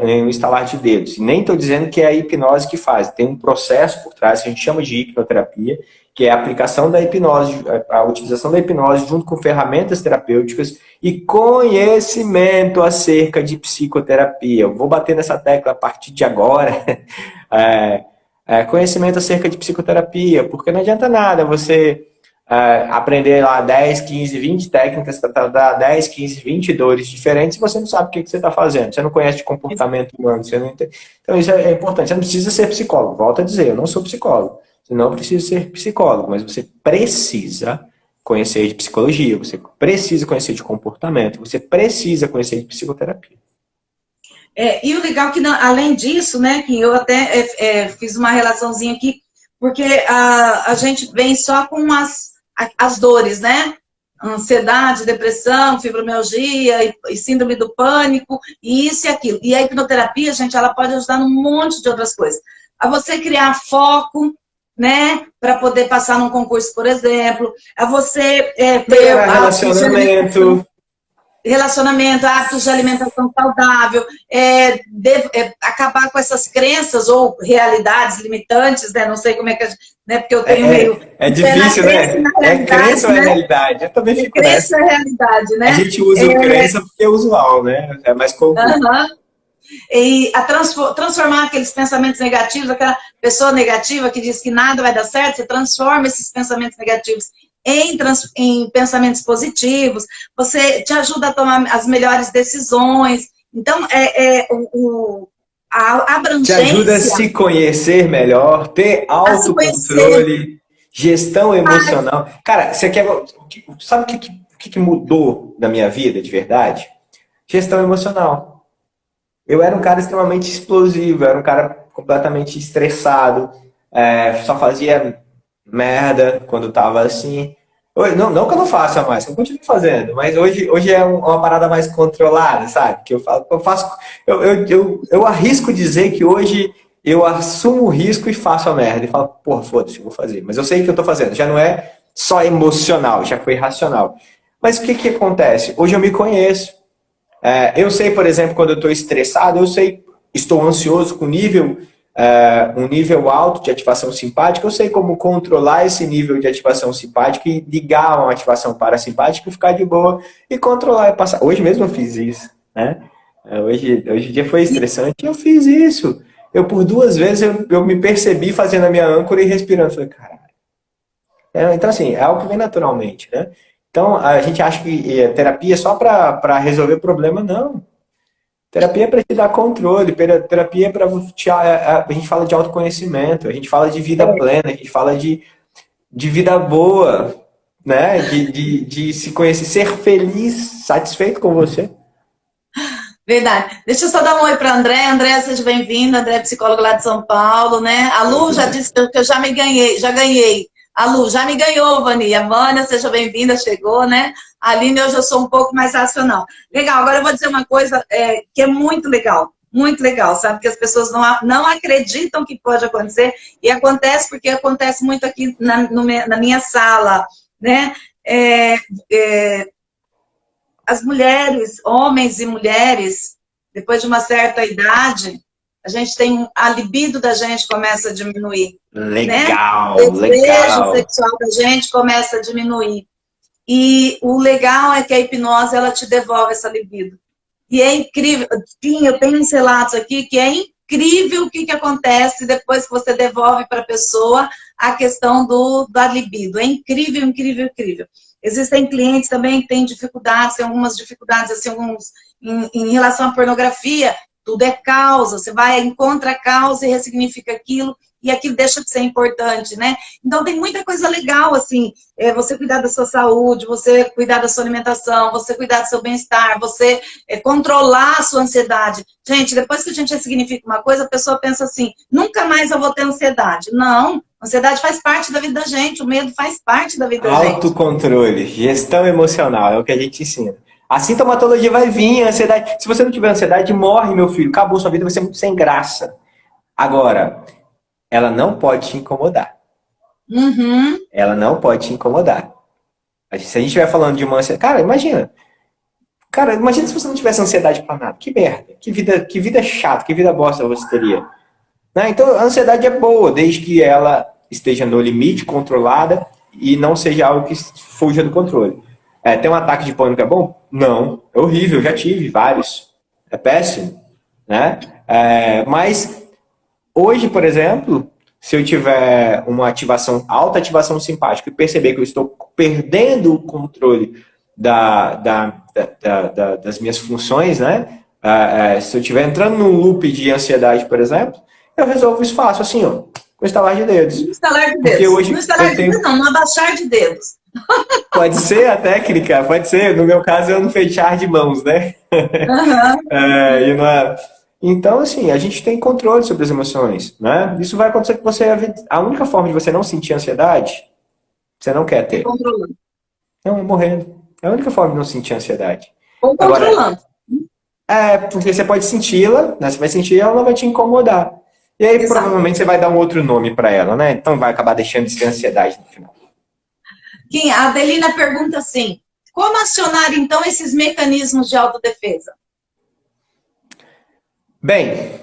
S2: em um estalar de dedos. E nem estou dizendo que é a hipnose que faz. Tem um processo por trás que a gente chama de hipnoterapia, que é a aplicação da hipnose, a utilização da hipnose junto com ferramentas terapêuticas e conhecimento acerca de psicoterapia. Eu vou bater nessa tecla a partir de agora. Conhecimento acerca de psicoterapia, porque não adianta nada você aprender lá 10, 15, 20 técnicas para tratar 10, 15, 20 dores diferentes se você não sabe o que você está fazendo. Você não conhece de comportamento humano. Você não entende. Então isso é importante. Você não precisa ser psicólogo. Volto a dizer, eu não sou psicólogo. Você não precisa ser psicólogo, mas você precisa conhecer de psicologia, você precisa conhecer de comportamento, você precisa conhecer de psicoterapia.
S1: E o legal que, além disso, né, que eu até fiz uma relaçãozinha aqui, porque a gente vem só com as dores, né? Ansiedade, depressão, fibromialgia e síndrome do pânico, e isso e aquilo. E a hipnoterapia, gente, ela pode ajudar num monte de outras coisas. A você criar foco, né? Para poder passar num concurso, por exemplo. A você ter relacionamento, hábitos de alimentação saudável, acabar com essas crenças ou realidades limitantes, né? Não sei como é que né? Porque eu tenho meio...
S2: É difícil, né? É crença ou é realidade? Eu também fico
S1: nessa. Crença é realidade, né?
S2: A gente usa o crença porque é usual, né? É mais comum.
S1: E transformar aqueles pensamentos negativos, aquela pessoa negativa que diz que nada vai dar certo, você transforma esses pensamentos negativos em pensamentos positivos, você te ajuda a tomar as melhores decisões. Então, a abrangência...
S2: Te ajuda a se conhecer melhor, ter autocontrole, gestão emocional. Cara, você quer... Sabe o que mudou na minha vida, de verdade? Gestão emocional. Eu era um cara extremamente explosivo, eu era um cara completamente estressado, só fazia merda quando tava assim. Não que eu não faça mais, eu continuo fazendo, mas hoje é uma parada mais controlada, sabe? Que eu arrisco dizer que hoje eu assumo o risco e faço a merda. E falo, porra, foda-se, eu vou fazer. Mas eu sei o que eu tô fazendo, já não é só emocional, já foi racional. Mas o que acontece? Hoje eu me conheço. Eu sei, por exemplo, quando eu estou estressado, estou ansioso com um nível alto de ativação simpática, eu sei como controlar esse nível de ativação simpática e ligar uma ativação parasimpática e ficar de boa e controlar e passar. Hoje mesmo eu fiz isso, né? Hoje o dia foi estressante e eu fiz isso. Por 2 vezes eu me percebi fazendo a minha âncora e respirando. Falei, caralho. Então, assim, é algo que vem naturalmente, né? Então, a gente acha que terapia é só para resolver problema, não. Terapia é para te dar controle, terapia é para a gente fala de autoconhecimento, a gente fala de vida plena, a gente fala de vida boa, né? De se conhecer, ser feliz, satisfeito com você.
S1: Verdade. Deixa eu só dar um oi para André. André, seja bem-vindo. André é psicólogo lá de São Paulo, né? A Lu já disse que eu já ganhei. A Lu já me ganhou, Vani. A Vânia, seja bem-vinda, chegou, né? A Aline, eu já sou um pouco mais racional. Legal, agora eu vou dizer uma coisa que é muito legal, sabe? Que as pessoas não acreditam que pode acontecer, e acontece porque acontece muito aqui na minha sala, né? As mulheres, homens e mulheres, depois de uma certa idade, a libido da gente começa a diminuir.
S2: Legal,
S1: né? O desejo sexual da gente começa a diminuir. E o legal é que a hipnose, ela te devolve essa libido. E é incrível. Sim, eu tenho uns relatos aqui que é incrível o que acontece depois que você devolve para a pessoa a questão da libido. É incrível, incrível, incrível. Existem clientes também que têm dificuldades, tem algumas dificuldades assim, em relação à pornografia. Tudo é causa, você encontra a causa e ressignifica aquilo, e aquilo deixa de ser importante, né? Então tem muita coisa legal, assim, você cuidar da sua saúde, você cuidar da sua alimentação, você cuidar do seu bem-estar, você controlar a sua ansiedade. Gente, depois que a gente ressignifica uma coisa, a pessoa pensa assim, nunca mais eu vou ter ansiedade. Não, ansiedade faz parte da vida da gente, o medo faz parte da vida da gente.
S2: Autocontrole, gestão emocional, é o que a gente ensina. A sintomatologia vai vir, a ansiedade. Se você não tiver ansiedade, morre, meu filho. Acabou, sua vida vai ser muito sem graça. Agora, ela não pode te incomodar.
S1: Uhum.
S2: Ela não pode te incomodar. Se a gente estiver falando de uma ansiedade... Cara, imagina. Cara, imagina se você não tivesse ansiedade pra nada. Que merda. Que vida chata, que vida bosta você teria. Né? Então, a ansiedade é boa, desde que ela esteja no limite, controlada, e não seja algo que fuja do controle. Tem um ataque de pânico é bom? Não. É horrível, já tive vários. É péssimo. Né? Mas, hoje, por exemplo, se eu tiver uma alta ativação simpática e perceber que eu estou perdendo o controle das minhas funções, né? Se eu estiver entrando num loop de ansiedade, por exemplo, eu resolvo isso fácil, assim, ó, com estalar de dedos.
S1: No estalar de
S2: Porque
S1: dedos.
S2: hoje
S1: No estalar de dedos não, no abaixar de dedos.
S2: Pode ser a técnica, pode ser. No meu caso, eu não fechar de mãos, né?
S1: Uhum.
S2: Então, assim, a gente tem controle sobre as emoções, né? Isso vai acontecer com você. A única forma de você não sentir ansiedade, você não quer ter.
S1: Controlando.
S2: Não, é morrendo. É a única forma de não sentir ansiedade.
S1: Ou
S2: Agora,
S1: controlando.
S2: porque você pode senti-la, né? Você vai sentir ela, ela vai te incomodar. E aí,
S1: Exato.
S2: provavelmente, você vai dar um outro nome para ela, né? Então, vai acabar deixando de ser ansiedade no final.
S1: A Adelina pergunta assim, como acionar, então, esses mecanismos de autodefesa?
S2: Bem,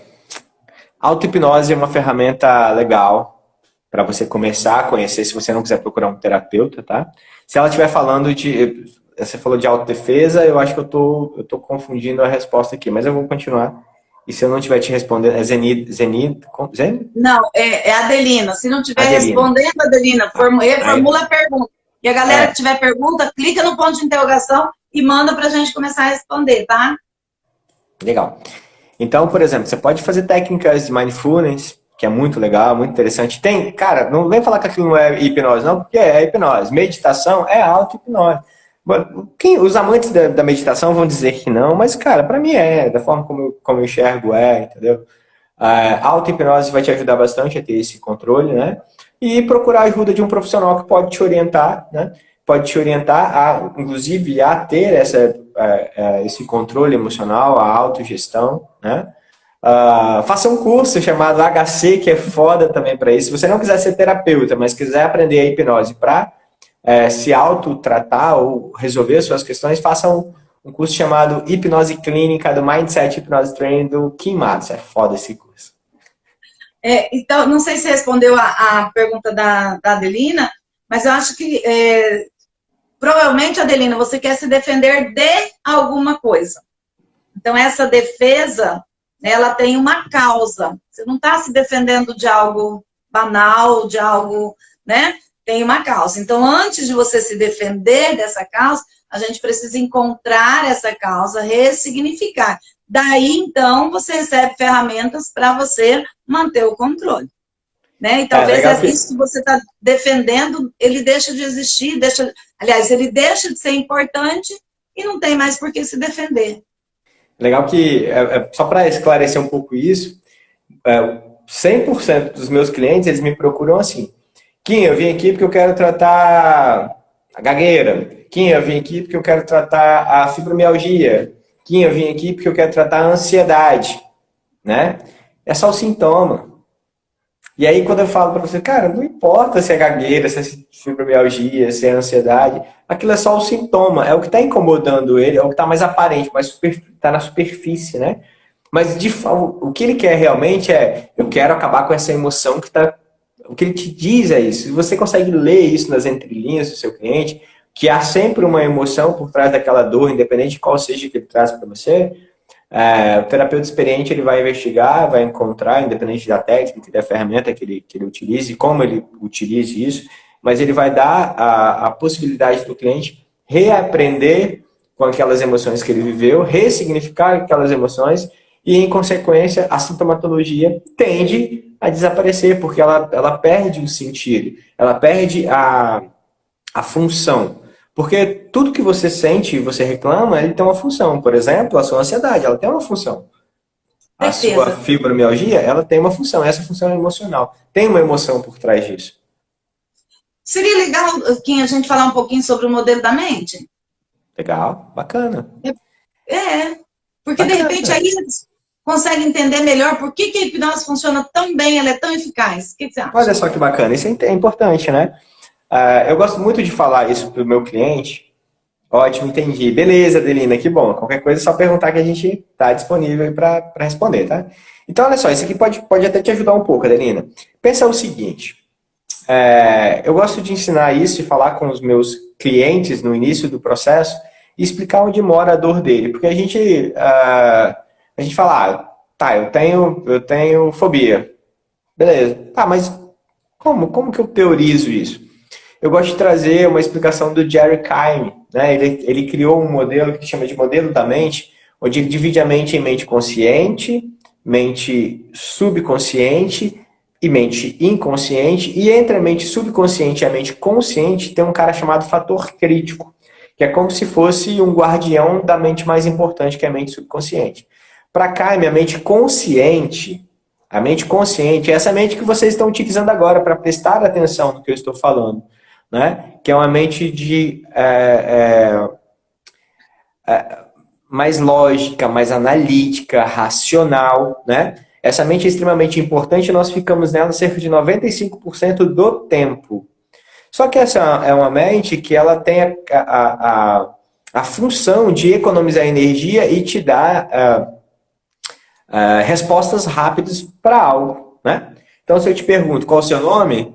S2: auto-hipnose é uma ferramenta legal para você começar a conhecer, se você não quiser procurar um terapeuta, tá? Se ela estiver falando de... Você falou de autodefesa, eu acho que eu tô confundindo a resposta aqui, mas eu vou continuar. E se eu não estiver te respondendo, é Zenid?
S1: Não, é Adelina. Se não estiver
S2: Adelina.
S1: respondendo, Adelina, reformula a pergunta. E a galera que tiver pergunta, clica no ponto de interrogação e manda para a gente começar a responder, tá?
S2: Legal. Então, por exemplo, você pode fazer técnicas de mindfulness, que é muito legal, muito interessante. Cara, não vem falar que aquilo não é hipnose, não, porque é hipnose. Meditação é auto-hipnose. Os amantes da meditação vão dizer que não, mas, cara, para mim da forma como eu enxergo entendeu? A auto-hipnose vai te ajudar bastante a ter esse controle, né? E procurar a ajuda de um profissional que pode te orientar, né? Pode te orientar, inclusive, a ter esse controle emocional, a autogestão, né? Faça um curso chamado HC, que é foda também para isso. Se você não quiser ser terapeuta, mas quiser aprender a hipnose para se autotratar ou resolver suas questões, faça um curso chamado Hipnose Clínica do Mindset Hipnose Training do Kim Matz. É foda esse curso.
S1: Então, não sei se respondeu a pergunta da Adelina, mas eu acho que provavelmente, Adelina, você quer se defender de alguma coisa. Então, essa defesa, ela tem uma causa. Você não está se defendendo de algo banal, de algo, né? Tem uma causa. Então, antes de você se defender dessa causa, a gente precisa encontrar essa causa, ressignificar. Daí, então, você recebe ferramentas para você manter o controle. Né? E talvez isso que você está defendendo, ele deixa de existir, aliás, ele deixa de ser importante e não tem mais por que se defender.
S2: Legal que, só para esclarecer um pouco isso, 100% dos meus clientes, eles me procuram assim. Kim, eu vim aqui porque eu quero tratar a gagueira. Kim, eu vim aqui porque eu quero tratar a fibromialgia. Kim, eu vim aqui porque eu quero tratar a ansiedade. Né? É só o sintoma. E aí, quando eu falo para você, cara, não importa se é gagueira, se é fibromialgia, se é ansiedade, aquilo é só o sintoma, é o que está incomodando ele, é o que está mais aparente, está na superfície, né? Mas o que ele quer realmente eu quero acabar com essa emoção que está... O que ele te diz é isso. Se você consegue ler isso nas entrelinhas do seu cliente, que há sempre uma emoção por trás daquela dor, independente de qual seja que ele traz para você, o terapeuta experiente ele vai investigar, vai encontrar, independente da técnica, da ferramenta que ele utilize, como ele utilize isso, mas ele vai dar a possibilidade do cliente reaprender com aquelas emoções que ele viveu, ressignificar aquelas emoções e, em consequência, a sintomatologia tende a desaparecer, porque ela perde o sentido, ela perde a função. Porque tudo que você sente e você reclama, ele tem uma função. Por exemplo, a sua ansiedade, ela tem uma função. A sua fibromialgia, ela tem uma função. Essa função é emocional. Tem uma emoção por trás disso.
S1: Seria legal, Kim, a gente falar um pouquinho sobre o modelo da mente?
S2: Legal, bacana.
S1: Porque bacana. De repente aí eles conseguem entender melhor por que a hipnose funciona tão bem, ela é tão eficaz. O que você acha?
S2: Olha só que bacana, isso é importante, né? Eu gosto muito de falar isso para o meu cliente, Ótimo, entendi. Beleza, Adelina, que bom. Qualquer coisa é só perguntar que a gente está disponível para responder, tá? Então, olha só, isso aqui pode até te ajudar um pouco, Adelina. Pensa o seguinte, eu gosto de ensinar isso e falar com os meus clientes no início do processo e explicar onde mora a dor dele, porque a gente fala, tá, eu tenho fobia. Beleza. Tá, mas como que eu teorizo isso? Eu gosto de trazer uma explicação do Jerry Keim, né? Ele criou um modelo que chama de modelo da mente, onde ele divide a mente em mente consciente, mente subconsciente e mente inconsciente. E entre a mente subconsciente e a mente consciente tem um cara chamado fator crítico, que é como se fosse um guardião da mente mais importante, que é a mente subconsciente. Para Keim, a mente consciente é essa mente que vocês estão utilizando agora para prestar atenção no que eu estou falando, né? Que é uma mente mais lógica, mais analítica, racional, né? Essa mente é extremamente importante e nós ficamos nela cerca de 95% do tempo. Só que essa é uma mente que ela tem a função de economizar energia e te dar respostas rápidas para algo, né? Então, se eu te pergunto qual é o seu nome,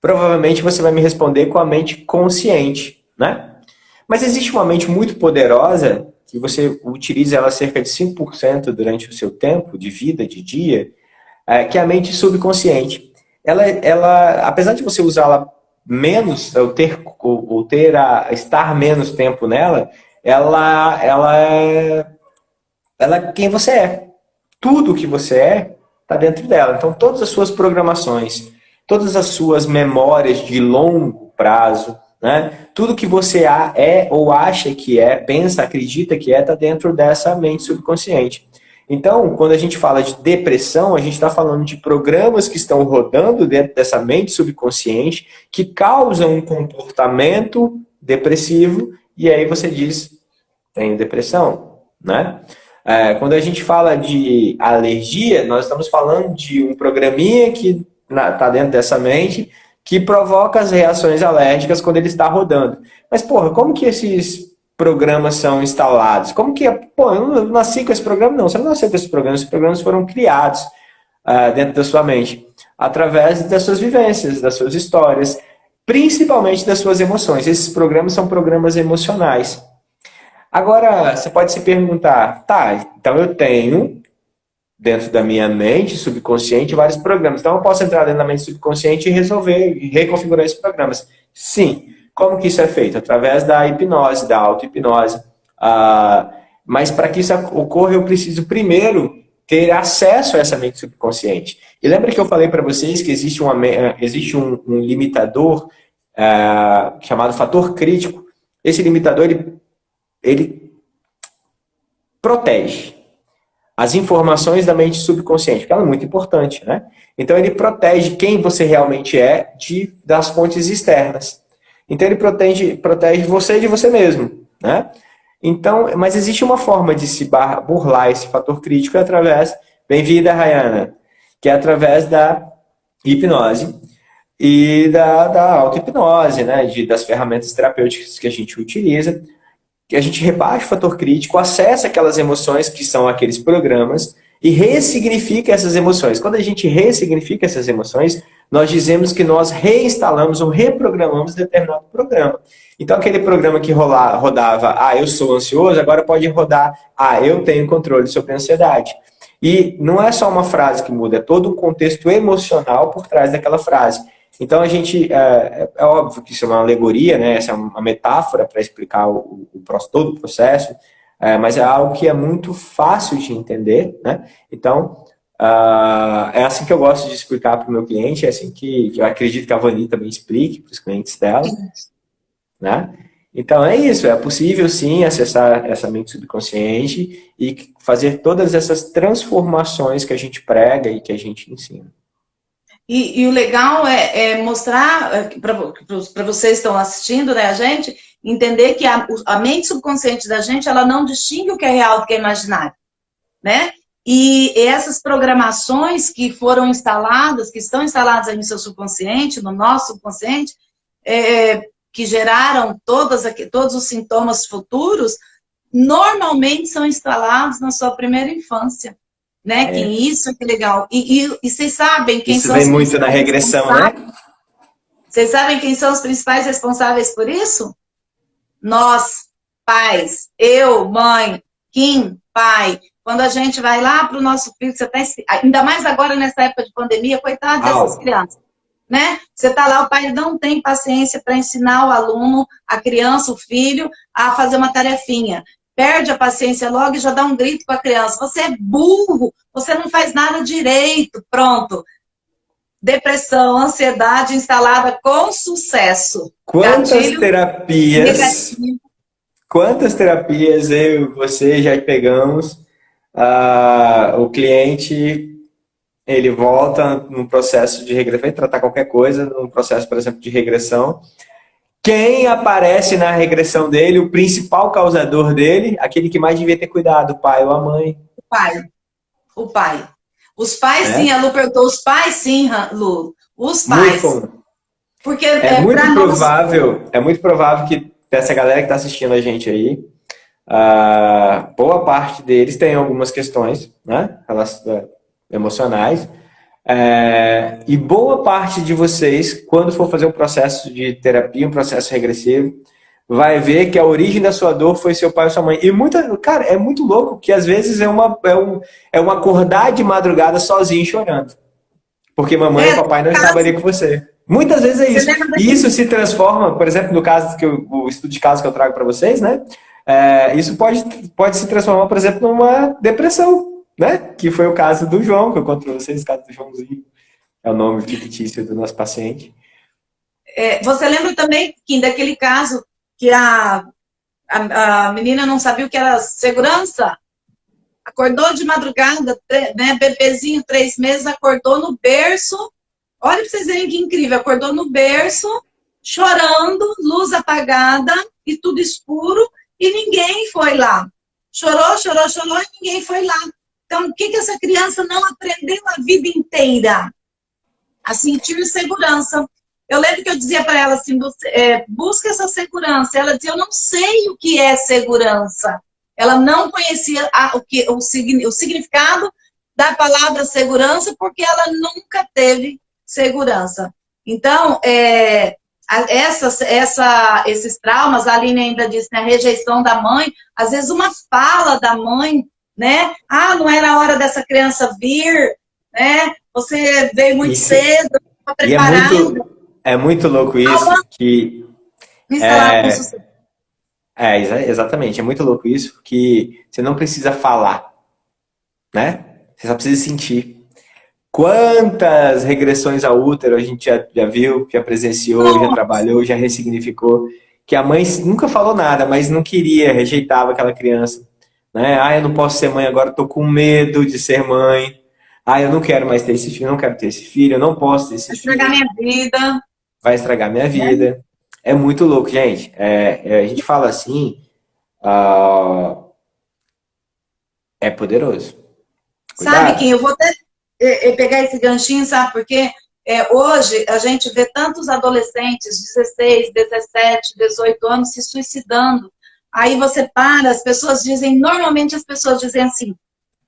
S2: provavelmente você vai me responder com a mente consciente, né? Mas existe uma mente muito poderosa, que você utiliza ela cerca de 5% durante o seu tempo de vida, de dia, que é a mente subconsciente. Apesar de você usá-la menos, estar menos tempo nela, ela é quem você é. Tudo que você é está dentro dela. Então, todas as suas programações, todas as suas memórias de longo prazo, né? Tudo que você é ou acha que é, pensa, acredita que é, está dentro dessa mente subconsciente. Então, quando a gente fala de depressão, a gente está falando de programas que estão rodando dentro dessa mente subconsciente que causam um comportamento depressivo e aí você diz, tenho depressão, né? Quando a gente fala de alergia, nós estamos falando de um programinha que está dentro dessa mente que provoca as reações alérgicas quando ele está rodando. Mas, porra, como que esses programas são instalados? Como que eu não nasci com esse programa? Não, você não nasceu com esses programas foram criados dentro da sua mente, através das suas vivências, das suas histórias, principalmente das suas emoções. Esses programas são programas emocionais. Agora, você pode se perguntar, tá, então eu tenho dentro da minha mente subconsciente vários programas. Então eu posso entrar dentro da mente subconsciente e resolver, reconfigurar esses programas. Sim. Como que isso é feito? Através da hipnose, da auto-hipnose. Mas para que isso ocorra, eu preciso primeiro ter acesso a essa mente subconsciente. E lembra que eu falei para vocês que existe um limitador chamado fator crítico? Esse limitador, ele protege as informações da mente subconsciente, porque ela é muito importante, né? Então ele protege quem você realmente é das fontes externas. Então ele protege você de você mesmo, né? Então, mas existe uma forma de se burlar esse fator crítico bem-vinda, Rayana, que é através da hipnose e da auto-hipnose, né? Das ferramentas terapêuticas que a gente utiliza, que a gente rebaixa o fator crítico, acessa aquelas emoções que são aqueles programas e ressignifica essas emoções. Quando a gente ressignifica essas emoções, nós dizemos que nós reinstalamos ou reprogramamos determinado programa. Então, aquele programa que rodava, eu sou ansioso, agora pode rodar, eu tenho controle sobre a ansiedade. E não é só uma frase que muda, é todo um contexto emocional por trás daquela frase. Então, a gente, é óbvio que isso é uma alegoria, né? Essa é uma metáfora para explicar todo o processo, mas é algo que é muito fácil de entender, né? Então, é assim que eu gosto de explicar para o meu cliente, é assim que eu acredito que a Vani também explique para os clientes dela, né? Então, é isso, é possível sim acessar essa mente subconsciente e fazer todas essas transformações que a gente prega e que a gente ensina.
S1: E o legal é mostrar para vocês que estão assistindo, né, a gente, entender que a mente subconsciente da gente, ela não distingue o que é real do que é imaginário, né? E essas programações que foram instaladas, que estão instaladas aí no seu subconsciente, no nosso subconsciente, que geraram todos os sintomas futuros, normalmente são instalados na sua primeira infância. Né? Que isso é que legal. E vocês sabem quem
S2: isso
S1: são
S2: vem muito na regressão, né?
S1: Vocês sabem quem são os principais responsáveis por isso? Nós, pais, eu, mãe, Kim, pai. Quando a gente vai lá para o nosso filho, você tá, ainda mais agora nessa época de pandemia, coitado dessas crianças. Né? Você está lá, o pai não tem paciência para ensinar o aluno, a criança, o filho, a fazer uma tarefinha. Perde a paciência logo e já dá um grito com a criança. Você é burro, você não faz nada direito. Pronto. Depressão, ansiedade instalada com sucesso.
S2: Quantas terapias eu e você já pegamos? O cliente, ele volta no processo de regressão, vai tratar qualquer coisa, num processo, por exemplo, de regressão. Quem aparece na regressão dele, o principal causador dele, aquele que mais devia ter cuidado, o pai ou a mãe?
S1: O pai. Os pais, sim, a Lu perguntou, os pais, sim, Lu. Os pais. Porque
S2: é muito provável que dessa galera que está assistindo a gente aí, boa parte deles tem algumas questões, né, emocionais. E boa parte de vocês, quando for fazer um processo de terapia, um processo regressivo, vai ver que a origem da sua dor foi seu pai ou sua mãe. E cara, é muito louco que às vezes é um acordar de madrugada sozinho chorando. Porque mamãe e papai não estavam ali com você. Muitas vezes é isso. E isso se transforma, por exemplo, no caso o estudo de caso que eu trago para vocês, né? Isso pode se transformar, por exemplo, numa depressão. Né? Que foi o caso do João, que eu conto para vocês, o caso do Joãozinho. É o nome fictício do nosso paciente.
S1: Você lembra também, Kim, daquele caso que a menina não sabia o que era segurança? Acordou de madrugada, né, bebezinho, 3 meses, acordou no berço. Olha para vocês verem que incrível. Acordou no berço, chorando, luz apagada e tudo escuro, e ninguém foi lá. Chorou e ninguém foi lá. Então, o que essa criança não aprendeu a vida inteira? A sentir segurança. Eu lembro que eu dizia para ela assim, busca essa segurança. Ela dizia, eu não sei o que é segurança. Ela não conhecia o significado da palavra segurança porque ela nunca teve segurança. Então, esses traumas, a Aline ainda disse, né, a rejeição da mãe, às vezes uma fala da mãe, né? Não era a hora dessa criança vir, né? Você veio muito cedo, não preparado.
S2: É muito louco isso, que... exatamente, é muito louco isso, que você não precisa falar, né? Você só precisa sentir. Quantas regressões ao útero a gente já viu, já presenciou, já trabalhou, já ressignificou, que a mãe nunca falou nada, mas não queria, rejeitava aquela criança. Né? Eu não posso ser mãe agora, estou com medo de ser mãe. Eu não quero mais ter esse filho, não quero ter esse filho, eu não posso ter esse filho.
S1: Vai estragar minha vida.
S2: Vai estragar minha vida. É muito louco, gente. A gente fala assim, é poderoso. Cuidado.
S1: Sabe, Kim, eu vou até pegar esse ganchinho, sabe por quê? Hoje a gente vê tantos adolescentes, 16, 17, 18 anos, se suicidando. Aí você para, normalmente as pessoas dizem assim,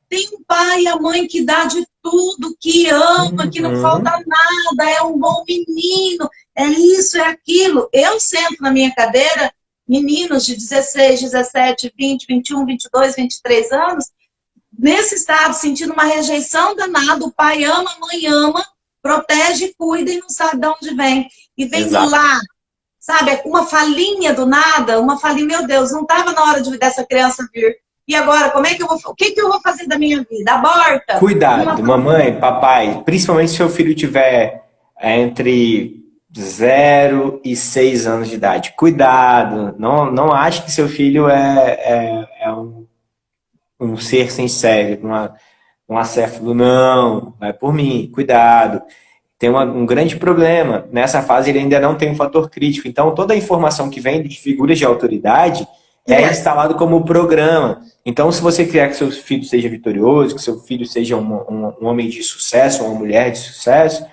S1: tem um pai e a mãe que dá de tudo, que ama, que não falta nada, é um bom menino, é isso, é aquilo. Eu sento na minha cadeira, meninos de 16, 17, 20, 21, 22, 23 anos, nesse estado, sentindo uma rejeição danada, o pai ama, a mãe ama, protege, cuida e não sabe de onde vem. E vem lá, sabe, uma falinha do nada, uma falinha, meu Deus, não estava na hora dessa criança vir. E agora, o que eu vou fazer da minha vida? Aborta?
S2: Cuidado, mamãe, papai, principalmente se seu filho tiver entre 0 e 6 anos de idade. Cuidado, não ache que seu filho é um ser sem cérebro, um acéfalo, não, vai por mim, cuidado. Tem um grande problema, nessa fase ele ainda não tem um fator crítico, então toda a informação que vem de figuras de autoridade é instalado como programa. Então, se você quer que seu filho seja vitorioso, que seu filho seja um homem de sucesso, uma mulher de sucesso,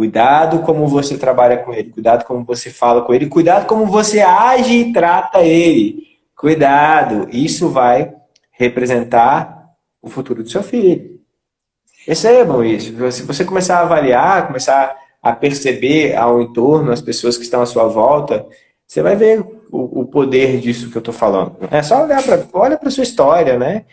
S2: Cuidado como você trabalha com ele, cuidado como você fala com ele, cuidado como você age e trata ele. Cuidado, isso vai representar o futuro do seu filho. Percebam isso. Se você começar a avaliar, começar a perceber ao entorno, as pessoas que estão à sua volta, você vai ver o poder disso que eu estou falando. É só olha para a sua história, né?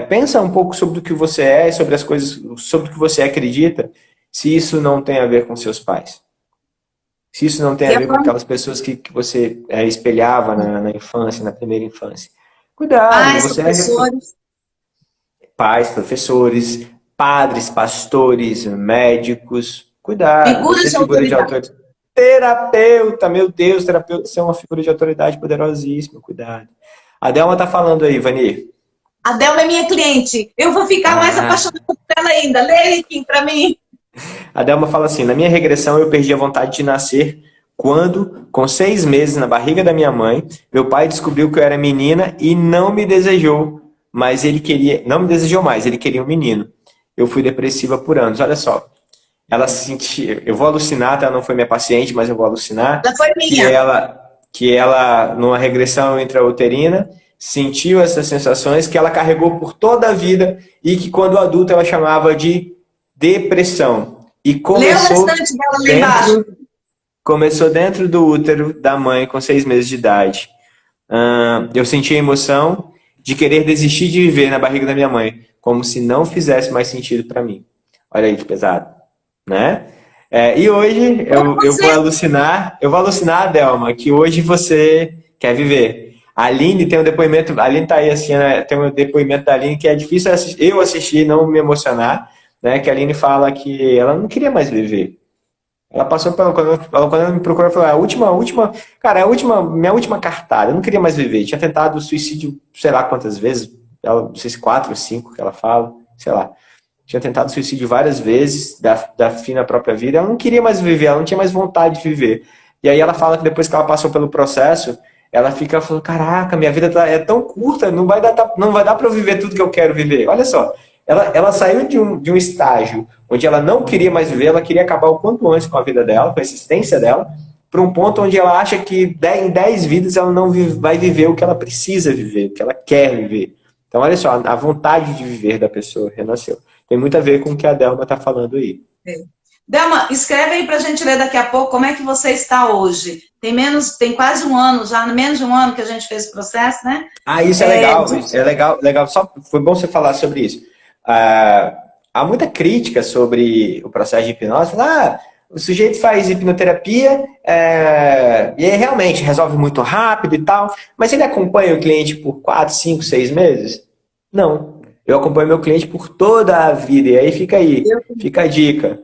S2: Pensa um pouco sobre o que você é, sobre as coisas, sobre o que você acredita, se isso não tem a ver com seus pais. Se isso não tem a ver com aquelas pessoas que você espelhava na infância, na primeira infância. Cuidado,
S1: Pais,
S2: você
S1: professores.
S2: Pais, professores, padres, pastores, médicos. Cuidado,
S1: Figuras
S2: você é
S1: de
S2: figura de
S1: autoridade.
S2: autoridade. Terapeuta, meu Deus, terapeuta, você é uma figura de autoridade poderosíssima, cuidado. A Delma tá falando aí, Vani.
S1: A Delma é minha cliente. Eu vou ficar mais apaixonada por ela ainda. Lê aqui para mim.
S2: A Delma fala assim, na minha regressão eu perdi a vontade de nascer quando, com 6 meses na barriga da minha mãe, meu pai descobriu que eu era menina e não me desejou, mas ele queria, não me desejou mais, ele queria um menino. Eu fui depressiva por anos, olha só. Ela se sentia, eu vou alucinar, tá? Não foi minha paciente, mas eu vou alucinar.
S1: Ela foi minha.
S2: Que ela, numa regressão intrauterina, sentiu essas sensações que ela carregou por toda a vida e que quando adulta ela chamava de depressão. E começou dentro do útero da mãe com 6 meses de idade. Eu senti a emoção de querer desistir de viver na barriga da minha mãe, como se não fizesse mais sentido para mim. Olha aí que pesado, né? E hoje eu vou alucinar, Delma, que hoje você quer viver. A Aline tem um depoimento, a Aline tá aí assim, né? Tem um depoimento da Aline que é difícil eu assistir, não me emocionar, né? Que a Aline fala que ela não queria mais viver. Ela passou quando ela me procurou, ela falou, minha última cartada, eu não queria mais viver. Tinha tentado suicídio, sei lá quantas vezes, não sei se 4 ou 5 que ela fala, sei lá. Tinha tentado suicídio várias vezes, da fim na própria vida. Ela não queria mais viver, ela não tinha mais vontade de viver. E aí ela fala que depois que ela passou pelo processo, ela fica falando, caraca, minha vida é tão curta, não vai dar para eu viver tudo que eu quero viver. Olha só, ela saiu de um estágio onde ela não queria mais viver, ela queria acabar o quanto antes com a vida dela, com a existência dela, para um ponto onde ela acha que em 10 vidas ela não vai viver o que ela precisa viver, o que ela quer viver. Então, olha só, a vontade de viver da pessoa renasceu. Tem muito a ver com o que a Delma está falando aí.
S1: Delma, escreve aí para a gente ler daqui a pouco como é que você está hoje. Tem quase um ano, já menos de um ano que a gente fez o processo, né?
S2: Isso é legal, legal. Só foi bom você falar sobre isso. Há muita crítica sobre o processo de hipnose. O sujeito faz hipnoterapia e aí realmente resolve muito rápido e tal, mas ele acompanha o cliente por 4, 5, 6 meses? Não. Eu acompanho meu cliente por toda a vida. E aí fica a dica.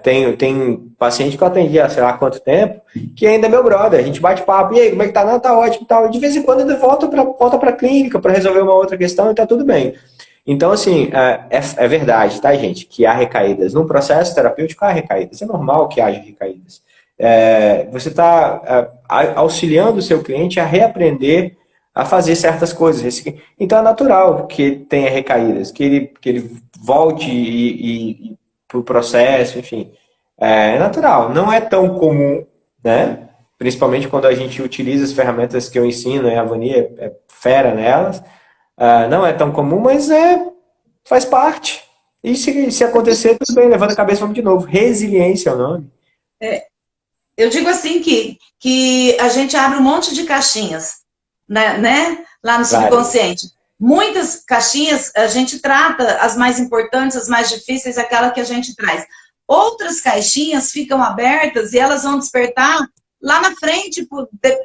S2: Tem paciente que eu atendi há sei lá quanto tempo, que ainda é meu brother. A gente bate papo. E aí, como é que tá? Não, tá ótimo. Tal. De vez em quando ele volta pra clínica para resolver uma outra questão e tá tudo bem. Então, assim, é verdade, tá, gente? Que há recaídas. Num processo terapêutico há recaídas. É normal que haja recaídas. Você está auxiliando o seu cliente a reaprender a fazer certas coisas. Então é natural que tenha recaídas, que ele volte para o processo, enfim. É natural, não é tão comum, né? Principalmente quando a gente utiliza as ferramentas que eu ensino, a Vani é fera nelas. Não é tão comum, mas faz parte. E se acontecer, tudo bem, levanta a cabeça, vamos de novo. Resiliência é o nome.
S1: Eu digo assim que a gente abre um monte de caixinhas, né? Lá no subconsciente. Muitas caixinhas a gente trata, as mais importantes, as mais difíceis, aquela que a gente traz. Outras caixinhas ficam abertas e elas vão despertar lá na frente,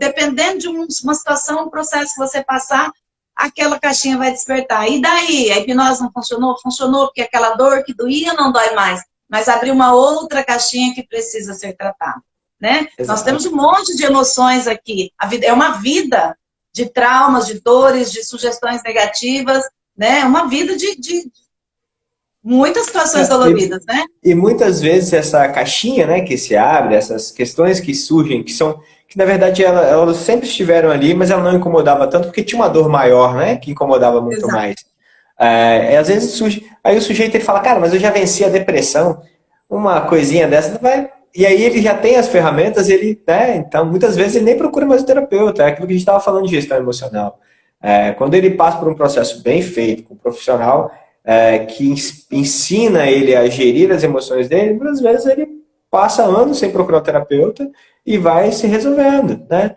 S1: dependendo de uma situação, um processo que você passar, aquela caixinha vai despertar. E daí? A hipnose não funcionou? Funcionou porque aquela dor que doía não dói mais, mas abriu uma outra caixinha que precisa ser tratada, né? Nós temos um monte de emoções aqui. A vida é uma vida de traumas, de dores, de sugestões negativas, né? Uma vida de muitas situações doloridas, né?
S2: E muitas vezes essa caixinha, né, que se abre, essas questões que surgem, que na verdade elas sempre estiveram ali, mas ela não incomodava tanto porque tinha uma dor maior, né, que incomodava muito mais. Às vezes surge, aí o sujeito ele fala, cara, mas eu já venci a depressão. uma coisinha dessa vai... E aí ele já tem as ferramentas, ele, né? Então muitas vezes ele nem procura mais o terapeuta, é aquilo que a gente estava falando de gestão emocional. Quando ele passa por um processo bem feito, com um profissional que ensina ele a gerir as emoções dele, muitas vezes ele passa anos sem procurar o terapeuta e vai se resolvendo, né?